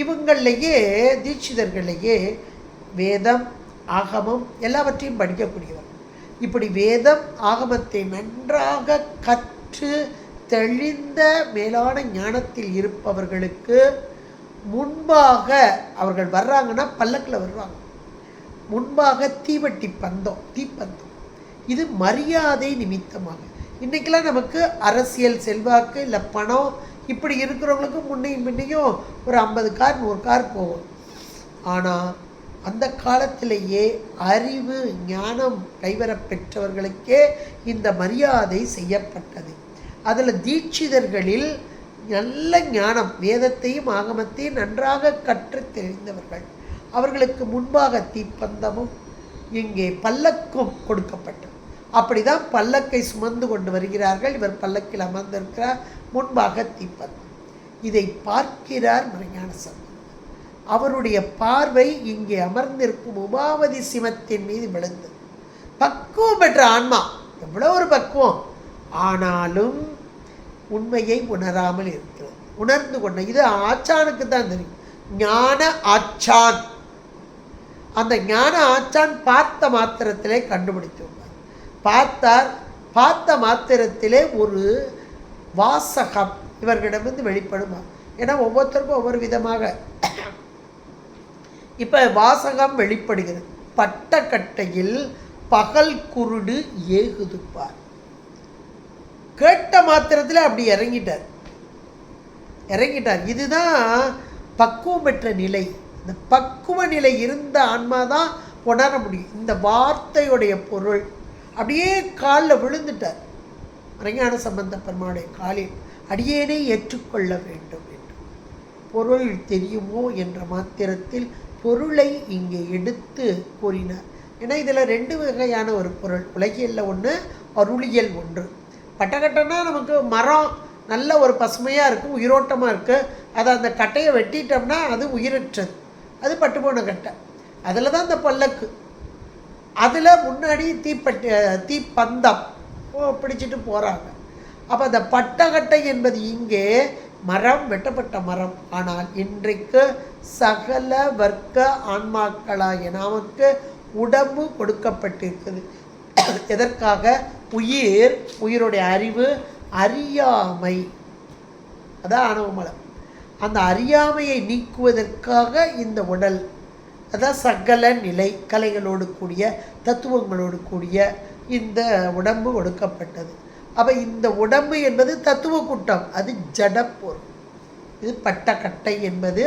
இவங்களையே தீட்சிதர்களையே வேதம் ஆகமம் எல்லாவற்றையும் படிக்கக்கூடியவர். இப்படி வேதம் ஆகமத்தை நன்றாக கற்று கற்று தெளிந்த மேலான ஞானத்தில் இருப்பவர்களுக்கு முன்பாக அவர்கள் வர்றாங்கன்னா பல்லக்கில் வருவாங்க. முன்பாக தீப்பந்தம். இது மரியாதை நிமித்தமாக. இன்றைக்கெல்லாம் நமக்கு அரசியல் செல்வாக்கு இல்லை பணம் இப்படி இருக்கிறவங்களுக்கு முன்னையும் பின்னையும் ஒரு 50 கார் 100 கார் போகும். ஆனால் அந்த காலத்திலேயே அறிவு ஞானம் கைவரப்பெற்றவர்களுக்கே இந்த மரியாதை செய்யப்பட்டது. அதில் தீட்சிதர்களில் நல்ல ஞானம் வேதத்தையும் ஆகமத்தையும் நன்றாக கற்று தெரிந்தவர்கள். அவர்களுக்கு முன்பாக தீப்பந்தமும் இங்கே பல்லக்கும் கொடுக்கப்பட்டது. அப்படிதான் பல்லக்கை சுமந்து கொண்டு வருகிறார்கள். இவர் பல்லக்கில் அமர்ந்திருக்கிறார், முன்பாக தீப்பந்தம். இதை பார்க்கிறார் மறைஞான சம்பந்தர். அவருடைய பார்வை இங்கே அமர்ந்திருக்கும் உமாவதி சிவத்தின் மீது விழுந்தது. பக்குவம் பெற்ற ஆன்மா, எவ்வளோ ஒரு பக்குவம், ஆனாலும் உண்மையை உணராமல் இருக்கிறது. உணர்ந்து கொண்ட இது ஆச்சானுக்கு தான் தெரியும். ஞான ஆச்சான், அந்த ஞான ஆச்சான் பார்த்த மாத்திரத்திலே கண்டுபிடித்து பார்த்த மாத்திரத்திலே ஒரு வாசகம் இவர்களிடமிருந்து வெளிப்படுமா. ஏன்னா ஒவ்வொருத்தருக்கும் ஒவ்வொரு விதமாக இப்போ வாசகம் வெளிப்படுகிறது. பட்டக்கட்டையில் பகல் குருடு ஏகுதுப்பார். கேட்ட மாத்திரத்தில் அப்படி இறங்கிட்டார். இதுதான் பக்குவம் பெற்ற நிலை. இந்த பக்குவ நிலை இருந்த ஆன்மாதான் உணர முடியும். இந்த வார்த்தையுடைய பொருள் அப்படியே காலில் விழுந்துட்டார். மறைஞான சம்பந்த பெருமானுடைய காலில் அடியேனே ஏற்றுக்கொள்ள வேண்டும் என்று பொருள் தெரியுமோ என்ற மாத்திரத்தில் பொருளை இங்கே எடுத்து கூறினார். ஏன்னா இதில் 2 வகையான ஒரு பொருள், உலகியலில் ஒன்று, அருளியல் ஒன்று. பட்டக்கட்டைன்னா நமக்கு மரம் நல்ல ஒரு பசுமையாக இருக்குது, உயிரோட்டமாக இருக்குது. அதை அந்த கட்டையை வெட்டிட்டோம்னா அது உயிரற்றது, அது பட்டுப்போன கட்டை. அதில் தான் இந்த பல்லக்கு. அதில் முன்னாடி தீப்பந்தம் பிடிச்சிட்டு போகிறாங்க. அப்போ அந்த பட்டக்கட்டை என்பது இங்கே மரம், வெட்டப்பட்ட மரம். ஆனால் இன்றைக்கு சகல வர்க்க ஆன்மாக்களாகிய நமக்கு உடம்பு கொடுக்கப்பட்டிருக்குது. எதற்காக? உயிருடைய அறிவு, அறியாமை, அதான் ஆணவமலம். அந்த அறியாமையை நீக்குவதற்காக இந்த உடல், அதான் சகல நிலை கலைகளோடு கூடிய தத்துவங்களோடு கூடிய இந்த உடம்பு கொடுக்கப்பட்டது. அப்போ இந்த உடம்பு என்பது தத்துவ கூட்டம், அது ஜடப்பொருள். இது பட்டக்கட்டை என்பது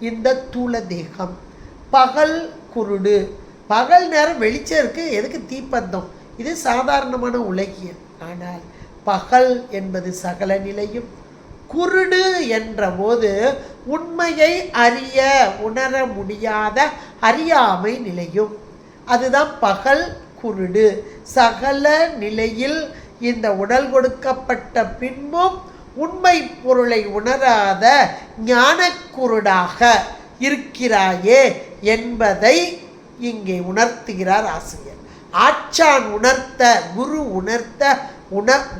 இந்த தூள தேகம். பகல் குருடு, பகல் நேரம் வெளிச்சம் இருக்குது, எதுக்கு தீப்பந்தம்? இது சாதாரணமான உலகியல். ஆனால் பகல் என்பது சகல நிலையும், குருடு என்ற போது உண்மையை உணர முடியாத அறியாமை நிலையும். அதுதான் பகல் குருடு. சகல நிலையில் இந்த உடல் கொடுக்கப்பட்ட பின்பும் உண்மை பொருளை உணராத ஞானக்குருடாக இருக்கிறாயே என்பதை இங்கே உணர்த்துகிறார் ஆசிரியர். ஆச்சான் உணர்த்த, குரு உணர்த்த,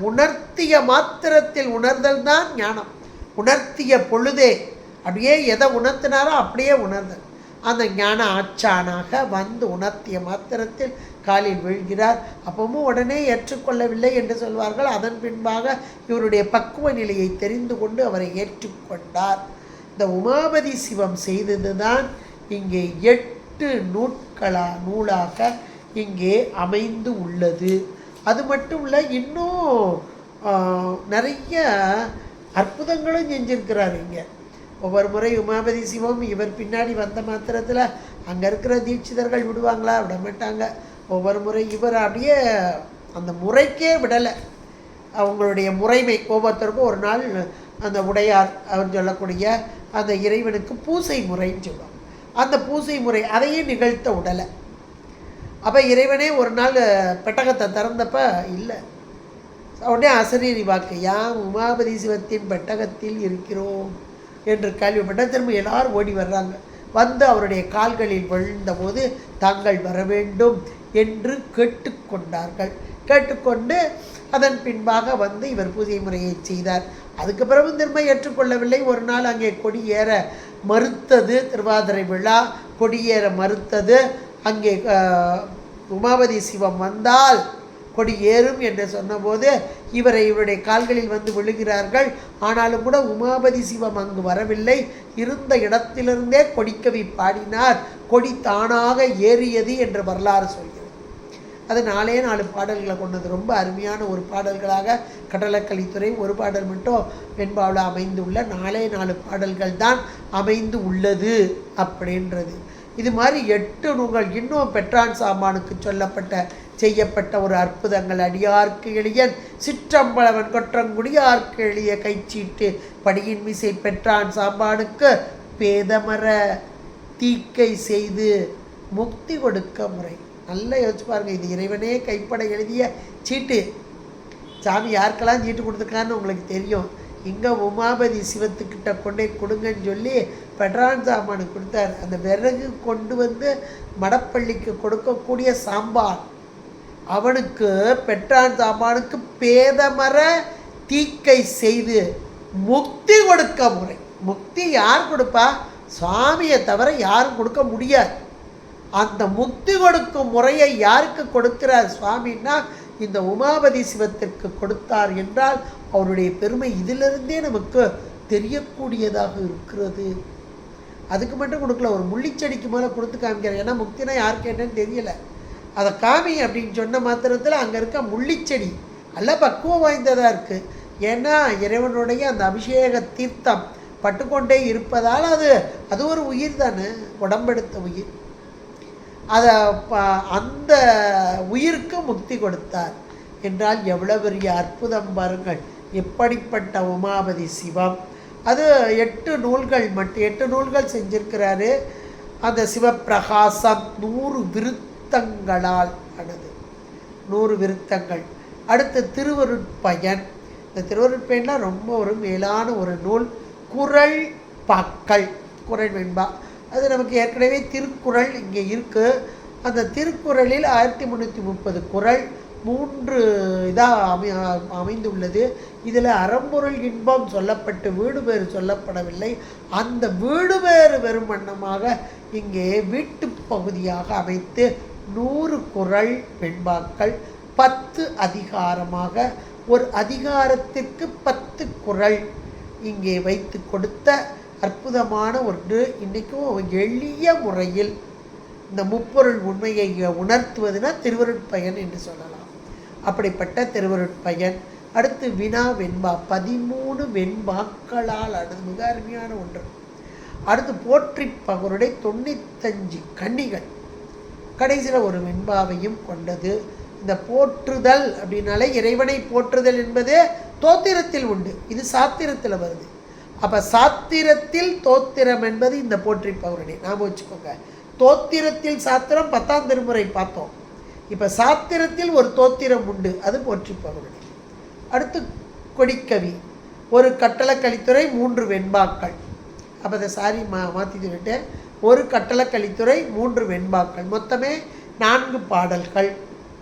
உணர்த்திய மாத்திரத்தில் உணர்தல் தான் ஞானம். உணர்த்திய பொழுதே அப்படியே எதை உணர்த்தினாரோ அப்படியே உணர்தல். அந்த ஞான ஆச்சானாக வந்து உணர்த்திய மாத்திரத்தில் காலில் வீழ்கிறார். அப்பவும் உடனே ஏற்றுக்கொள்ளவில்லை என்று சொல்வார்கள். அதன் பின்பாக இவருடைய பக்குவ நிலையை தெரிந்து கொண்டு அவரை ஏற்றுக்கொண்டார். இந்த உமாபதி சிவம் செய்தது தான் இங்கே 8 நூலாக இங்கே அமைந்து உள்ளது. அது மட்டும் இல்லை, இன்னும் நிறைய அற்புதங்களும் செஞ்சிருக்கிறார். இங்கே ஒவ்வொரு முறை உமாபதி சிவம் இவர் பின்னாடி வந்த மாத்திரத்தில் அங்கே இருக்கிற தீட்சிதர்கள் விடுவாங்களா? விட மாட்டாங்க. ஒவ்வொரு முறை இவர் அப்படியே அந்த முறைக்கே விடலை. அவங்களுடைய முறைமை, ஒவ்வொருத்தருக்கும் ஒரு நாள் அந்த உடையார் அவர் சொல்லக்கூடிய அந்த இறைவனுக்கு பூசை முறைன்னு சொல்லுவாங்க. அந்த பூசை முறை அதையே நிகழ்த்த விடலை. அப்போ இறைவனே ஒரு நாள் பெட்டகத்தை திறந்தப்ப இல்லை, உடனே அசரீரி வாக்கு, யாம் உமாபதி சிவத்தின் பெட்டகத்தில் இருக்கிறோம் என்று கேள்விப்பட்ட திரும்ப எல்லாரும் ஓடி வர்றாங்க. வந்து அவருடைய கால்களில் விழுந்தபோது தாங்கள் வர வேண்டும் என்று கேட்டுக்கொண்டார்கள். கேட்டுக்கொண்டு அதன் பின்பாக வந்து இவர் பூஜை முறையை செய்தார். அதுக்கு பிறகு திரும்ப ஏற்றுக்கொள்ளவில்லை. ஒரு நாள் அங்கே கொடியேற மறுத்தது, திருவாதிரை விழா கொடியேற மறுத்தது. அங்கே உமாபதி சிவம் வந்தால் கொடி ஏறும் என்று சொன்னபோது இவருடைய கால்களில் வந்து விழுகிறார்கள். ஆனாலும் கூட உமாபதி சிவம் அங்கு வரவில்லை. இருந்த இடத்திலிருந்தே கொடிக்கவி பாடினார். கொடி தானாக ஏறியது என்று வரலாறு சொல்கிறது. அது 4 பாடல்களை கொண்டது. ரொம்ப அருமையான ஒரு பாடல்களாக கடலக்கலித்துறை ஒரு பாடல் மட்டும் வெண்பாவில் அமைந்துள்ள 4 பாடல்கள் தான் அமைந்து உள்ளது அப்படின்றது. இது மாதிரி 8 நூல்கள் இன்னும் பெற்றான் சாம்பானுக்கு செய்யப்பட்ட ஒரு அற்புதங்கள். அடியார்க்கு எளியன் சிற்றம்பளவன் கொற்றங்குடியார்க்கு எளிய கைச்சீட்டு படியின் மிசை பெற்றான் சாம்பானுக்கு பேதமர தீக்கை செய்து முக்தி கொடுக்க முறை. நல்லா யோசிச்சு பாருங்க. இது இறைவனே கைப்பட எழுதிய சீட்டு. சாமி யாருக்கெல்லாம் சீட்டு கொடுத்துருக்கான்னு உங்களுக்கு தெரியும். இங்கே உமாபதி சிவத்துக்கிட்ட கொண்டே கொடுங்கன்னு சொல்லி பெட்ரான் சாமானுக்கு கொடுத்தார். அந்த விறகு கொண்டு வந்து மடப்பள்ளிக்கு கொடுக்கக்கூடிய சாம்பான் அவனுக்கு பெட்ரான் சாமானுக்கு பேதமர தீக்கை செய்து முக்தி கொடுக்க முறை. முக்தி யார் கொடுப்பா? சுவாமியை தவிர யாரும் கொடுக்க முடியாது. அந்த முக்தி கொடுக்கும் முறையை யாருக்கு கொடுக்கிறார் சுவாமின்னா இந்த உமாபதி சிவத்திற்கு கொடுத்தார் என்றால் அவருடைய பெருமை இதிலிருந்தே நமக்கு தெரியக்கூடியதாக இருக்கிறது. அதுக்கு மட்டும் கொடுக்கல, ஒரு முள்ளிச்செடிக்கு மேலே கொடுத்து காமிக்கிறார். ஏன்னா முக்தினா யாருக்கு என்னன்னு தெரியல. அதை காமி அப்படின்னு சொன்ன மாத்திரத்தில் அங்கே இருக்க முள்ளிச்செடி நல்ல பக்குவம் வாய்ந்ததாக இருக்குது. ஏன்னா இறைவனுடைய அந்த அபிஷேக தீர்த்தம் பட்டுக்கொண்டே இருப்பதால் அது ஒரு உயிர் தானே, உடம்பெடுத்த உயிர். அதை அந்த உயிருக்கு முக்தி கொடுத்தார் என்றால் எவ்வளோ பெரிய அற்புதம் பாருங்கள். எப்படிப்பட்ட உமாபதி சிவம். அது 8 நூல்கள் செஞ்சிருக்கிறாரு. அந்த சிவப்பிரகாசம் 100 விருத்தங்களால் ஆனது. 100 விருத்தங்கள். அடுத்து திருவருட்பயன். இந்த திருவருட்பயன்லாம் ரொம்ப ஒரு மேலான ஒரு நூல். குறள் பாக்கள், குறள் வெண்பா. அது நமக்கு ஏற்கனவே திருக்குறள் இங்கே இருக்குது. அந்த திருக்குறளில் 1330 குறள் 3 இதாக அமைந்துள்ளது. இதில் அறம்பொருள் இன்பம் சொல்லப்பட்டு வீடு பேறு சொல்லப்படவில்லை. அந்த வீடு பேறு வெறும் வண்ணமாக இங்கே வீட்டு பகுதியாக அமைத்து 100 குறள் வெண்பாக்கள் 10 அதிகாரமாக ஒரு அதிகாரத்திற்கு 10 குறள் இங்கே வைத்து கொடுத்த அற்புதமான ஒன்று. இன்றைக்கும் எளிய முறையில் இந்த முப்பொருள் உண்மையை உணர்த்துவதுனா திருவருட்பயன் என்று சொல்லலாம். அப்படிப்பட்ட திருவருட்பயன். அடுத்து வினா வெண்பா 13 வெண்பாக்களால் ஆனது. மிக அருமையான ஒன்று. அடுத்து போற்றி பகருடைய 95 கன்னிகள். கடைசியில் ஒரு வெண்பாவையும் கொண்டது. இந்த போற்றுதல் அப்படின்னாலே இறைவனை போற்றுதல் என்பது தோத்திரத்தில் உண்டு. இது சாத்திரத்தில் வருது. அப்போ சாத்திரத்தில் தோத்திரம் என்பது இந்த போற்றி பகருடைய. ஞாபகம் வச்சுக்கோங்க. தோத்திரத்தில் சாத்திரம் 10ஆம் திருமுறை பார்த்தோம். இப்போ சாத்திரத்தில் ஒரு தோத்திரம் உண்டு, அது போற்றி பகருடைய. அடுத்து கொடிக்கவி ஒரு கட்டளக்கலித்துறை 3 வெண்பாக்கள். அப்போ அதை மாற்றி சொல்லிட்டேன். ஒரு கட்டளக்கலித்துறை 3 வெண்பாக்கள். மொத்தமே 4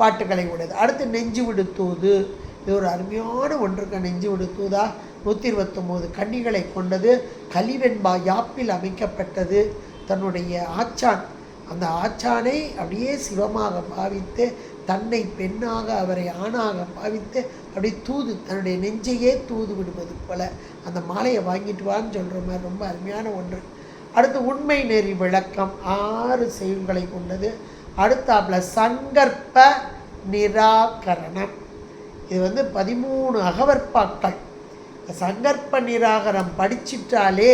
பாட்டுகளை உடையது. அடுத்து நெஞ்சு விடு தூது. இது ஒரு அருமையான ஒன்றுக்கு. நெஞ்சு விடு தூதா 129 கன்னிகளை கொண்டது. கலிவெண்பா யாப்பில் அமைக்கப்பட்டது. தன்னுடைய ஆச்சான், அந்த ஆச்சானை அப்படியே சிவமாக பாவித்து தன்னை பெண்ணாக அவரை ஆணாக பாவித்து அப்படி தூது, தன்னுடைய நெஞ்சையே தூது விடுவது போல அந்த மாலையை வாங்கிட்டு வான்னு சொல்கிற மாதிரி ரொம்ப அருமையான ஒன்று. அடுத்து உண்மை நெறி விளக்கம் 6 செயல்களை கொண்டது. அடுத்தாப்புல சங்கற்ப நிராகரணம். இது 13 அகவற்பாக்கள். சங்கற்ப நிராகரம் படிச்சிட்டாலே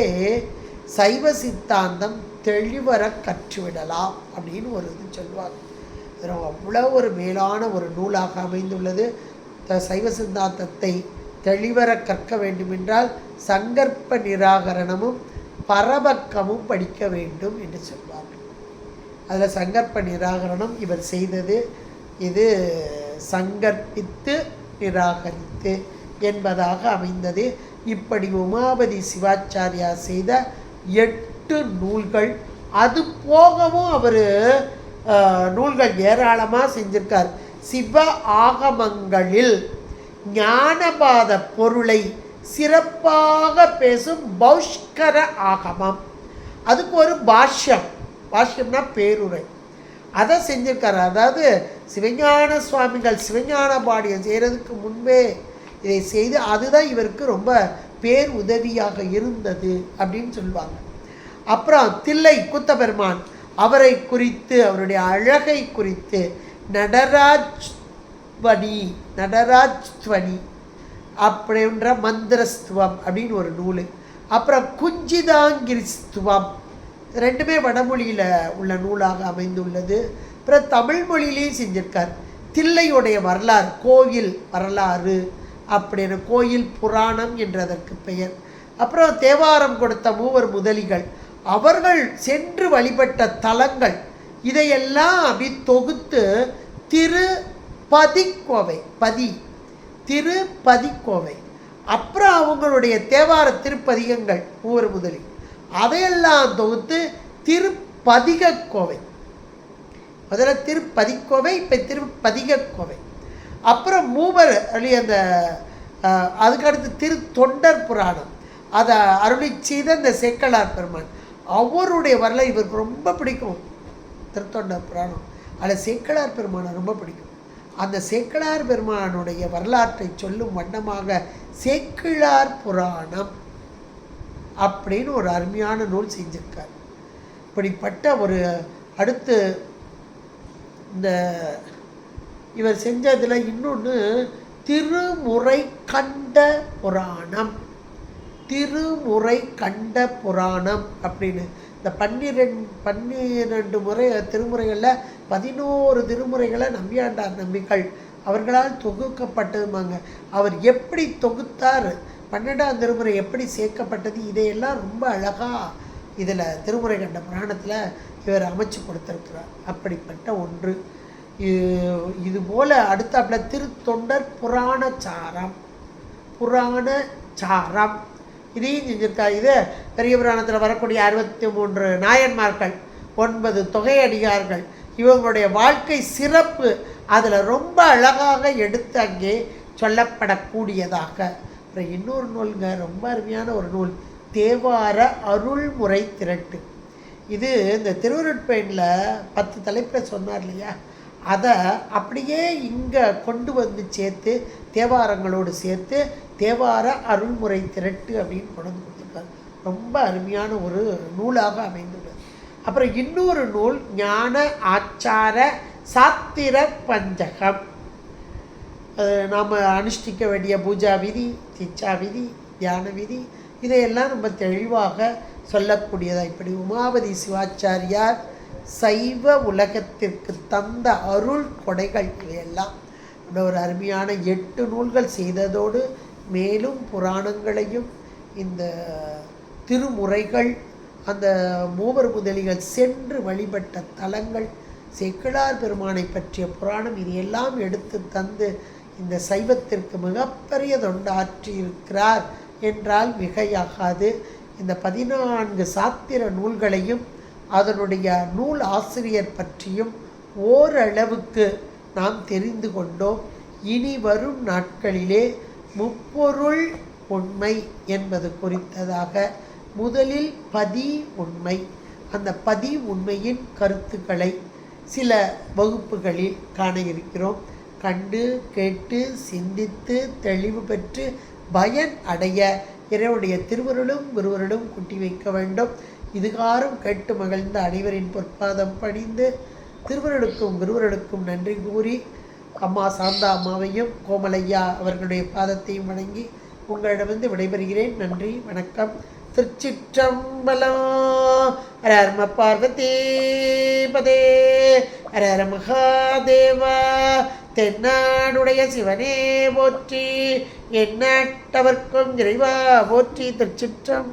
சைவ சித்தாந்தம் தெளிவர கற்றுவிடலாம் அப்படின்னு ஒரு இது சொல்லுவாங்க. இது அவ்வளோ ஒரு மேலான ஒரு நூலாக அமைந்துள்ளது. சைவ சித்தாந்தத்தை தெளிவர கற்க வேண்டுமென்றால் சங்கற்ப நிராகரணமும் பரபக்கமும் படிக்க வேண்டும் என்று சொல்வார்கள். அதில் சங்கற்ப நிராகரணம் இவர் செய்தது. இது சங்கற்பித்து நிராகரித்து என்பதாக அமைந்தது. இப்படி உமாபதி சிவாச்சாரியா செய்த 8 நூல்கள். அது போகவும் அவர் நூல்கள் ஏராளமாக செஞ்சிருக்கார். சிவ ஆகமங்களில் ஞானபாத பொருளை சிறப்பாக பேசும் பௌஷ்கர ஆகமம், அதுக்கு ஒரு பாஷ்யம்னா பேருரை, அதை செஞ்சிருக்கார். அதாவது சிவஞான சுவாமிகள் சிவஞான பாடியம் செய்கிறதுக்கு முன்பே இதை செய்து அதுதான் இவருக்கு ரொம்ப பேர் உதவியாக இருந்தது அப்படின்னு சொல்லுவாங்க. அப்புறம் தில்லை கூத்தபெருமான் அவரை குறித்து அவருடைய அழகை குறித்து நடராஜ்வனி அப்படின்ற மந்திரஸ்துவம் அப்படின்னு ஒரு நூல். அப்புறம் குஞ்சிதாங்கிரிஸ்துவம் ரெண்டுமே வடமொழியில் உள்ள நூலாக அமைந்துள்ளது. அப்புறம் தமிழ் மொழியிலையும் செஞ்சிருக்கார். தில்லையுடைய வரலாறு, கோயில் வரலாறு அப்படின்னு, கோயில் புராணம் என்றதற்கு பெயர். அப்புறம் தேவாரம் கொடுத்த மூவர் முதலிகள் அவர்கள் சென்று வழிபட்ட தலங்கள் இதையெல்லாம் அப்படி தொகுத்து திருப்பதிக்கோவை அப்புறம் அவங்களுடைய தேவார திருப்பதிகங்கள் மூவர் முதலி அதையெல்லாம் தொகுத்து திருப்பதிகக்கோவை. முதல்ல திருப்பதிக்கோவை, இப்போ திருப்பதிகக்கோவை. அப்புறம் மூவர் அந்த அதுக்கடுத்து தொண்டர் புராணம் அதை அருளி செய்த இந்த சேக்கலார் பெருமான் அவருடைய வரலாறு இவருக்கு ரொம்ப பிடிக்கும். திருத்தொண்டர் புராணம் அதில் சேக்கலார் பெருமானை ரொம்ப பிடிக்கும். அந்த சேக்கலார் பெருமானுடைய வரலாற்றை சொல்லும் வண்ணமாக சேக்கிழார் புராணம் அப்படின்னு ஒரு அருமையான நூல் செஞ்சிருக்கார். இப்படிப்பட்ட ஒரு அடுத்து இந்த இவர் செஞ்சதில் இன்னொன்று திருமுறை கண்ட புராணம் அப்படின்னு. இந்த 12 முறை திருமுறைகளில் 11 திருமுறைகளை நம்பியாண்டார் நம்பிகள் அவர்களால் தொகுக்கப்பட்டதுமாங்க. அவர் எப்படி தொகுத்தார், 12ஆம் திருமுறை எப்படி சேர்க்கப்பட்டது, இதையெல்லாம் ரொம்ப அழகாக இதில் திருமுறை கண்ட புராணத்தில் இவர் அமைச்சு கொடுத்துருக்கிறார். அப்படிப்பட்ட ஒன்று. இதுபோல் அடுத்தாப்பில் திருத்தொண்டர் புராணச்சாரம் இதையும் செஞ்சிருக்கார். இது பெரிய புராணத்தில் வரக்கூடிய 63 நாயன்மார்கள், 9 தொகையடிகார்கள், இவங்களுடைய வாழ்க்கை சிறப்பு அதில் ரொம்ப அழகாக எடுத்து அங்கே சொல்லப்படக்கூடியதாக. அப்புறம் இன்னொரு நூலுங்க, ரொம்ப அருமையான ஒரு நூல், தேவார அருள்முறை திரட்டு. இது இந்த திருவருட்பயனில் 10 தலைப்பில் சொன்னார் இல்லையா, அதை அப்படியே இங்கே கொண்டு வந்து சேர்த்து தேவாரங்களோடு சேர்த்து தேவார அருள்முறை திரட்டு அப்படின்னு கொண்டு வந்து கொடுத்துருக்காரு. ரொம்ப அருமையான ஒரு நூலாக அமைந்துள்ளது. அப்புறம் இன்னொரு நூல் ஞான ஆச்சார சாத்திர பஞ்சகம். நாம் அனுஷ்டிக்க வேண்டிய பூஜா விதி, தீட்சா விதி, தியான விதி இதையெல்லாம் ரொம்ப தெளிவாக சொல்லக்கூடியதாக. இப்படி உமாபதி சிவாச்சாரியார் சைவ உலகத்திற்கு தந்த அருள் கொடைகள் இவையெல்லாம் ஒரு அருமையான 8 நூல்கள் செய்ததோடு மேலும் புராணங்களையும் இந்த திருமுறைகள், அந்த மூவர் முதலிகள் சென்று வழிபட்ட தலங்கள், சேக்கிழார் பெருமானை பற்றிய புராணம் இதையெல்லாம் எடுத்து தந்து இந்த சைவத்திற்கு மிகப்பெரிய தொண்டாற்றியிருக்கிறார் என்றால் மிகையாகாது. இந்த 14 சாத்திர நூல்களையும் அதனுடைய நூல் ஆசிரியர் பற்றியும் ஓரளவுக்கு நாம் தெரிந்து கொண்டோம். இனி வரும் நாட்களிலே முப்பொருள் உண்மை என்பது குறித்ததாக முதலில் பதி உண்மை, அந்த பதி உண்மையின் கருத்துக்களை சில வகுப்புகளில் காண இருக்கிறோம். கண்டு கேட்டு சிந்தித்து தெளிவு பெற்று பயன் அடைய இறைவனுடைய திருவருளும் குருவருளும் குட்டி வைக்க வேண்டும். இதுகாரும் கேட்டு மகிழ்ந்த அனைவரின் பொற்பாதம் பணிந்து திருவருளுக்கும் குருவருளுக்கும் நன்றி கூறி அம்மா சாந்தா அம்மாவையும் கோமலையா அவர்களுடைய பாதத்தையும் வணங்கி உங்களிடமிருந்து விடைபெறுகிறேன். நன்றி, வணக்கம். திருச்சிற்றம்பலம். ஹர ஹர பார்வதி பதே ஹர ஹர மகாதேவா. தென்னாடுடைய சிவனே போற்றி, எந்நாட்டவர்க்கும் இறைவா போற்றி. திருச்சிற்றம்.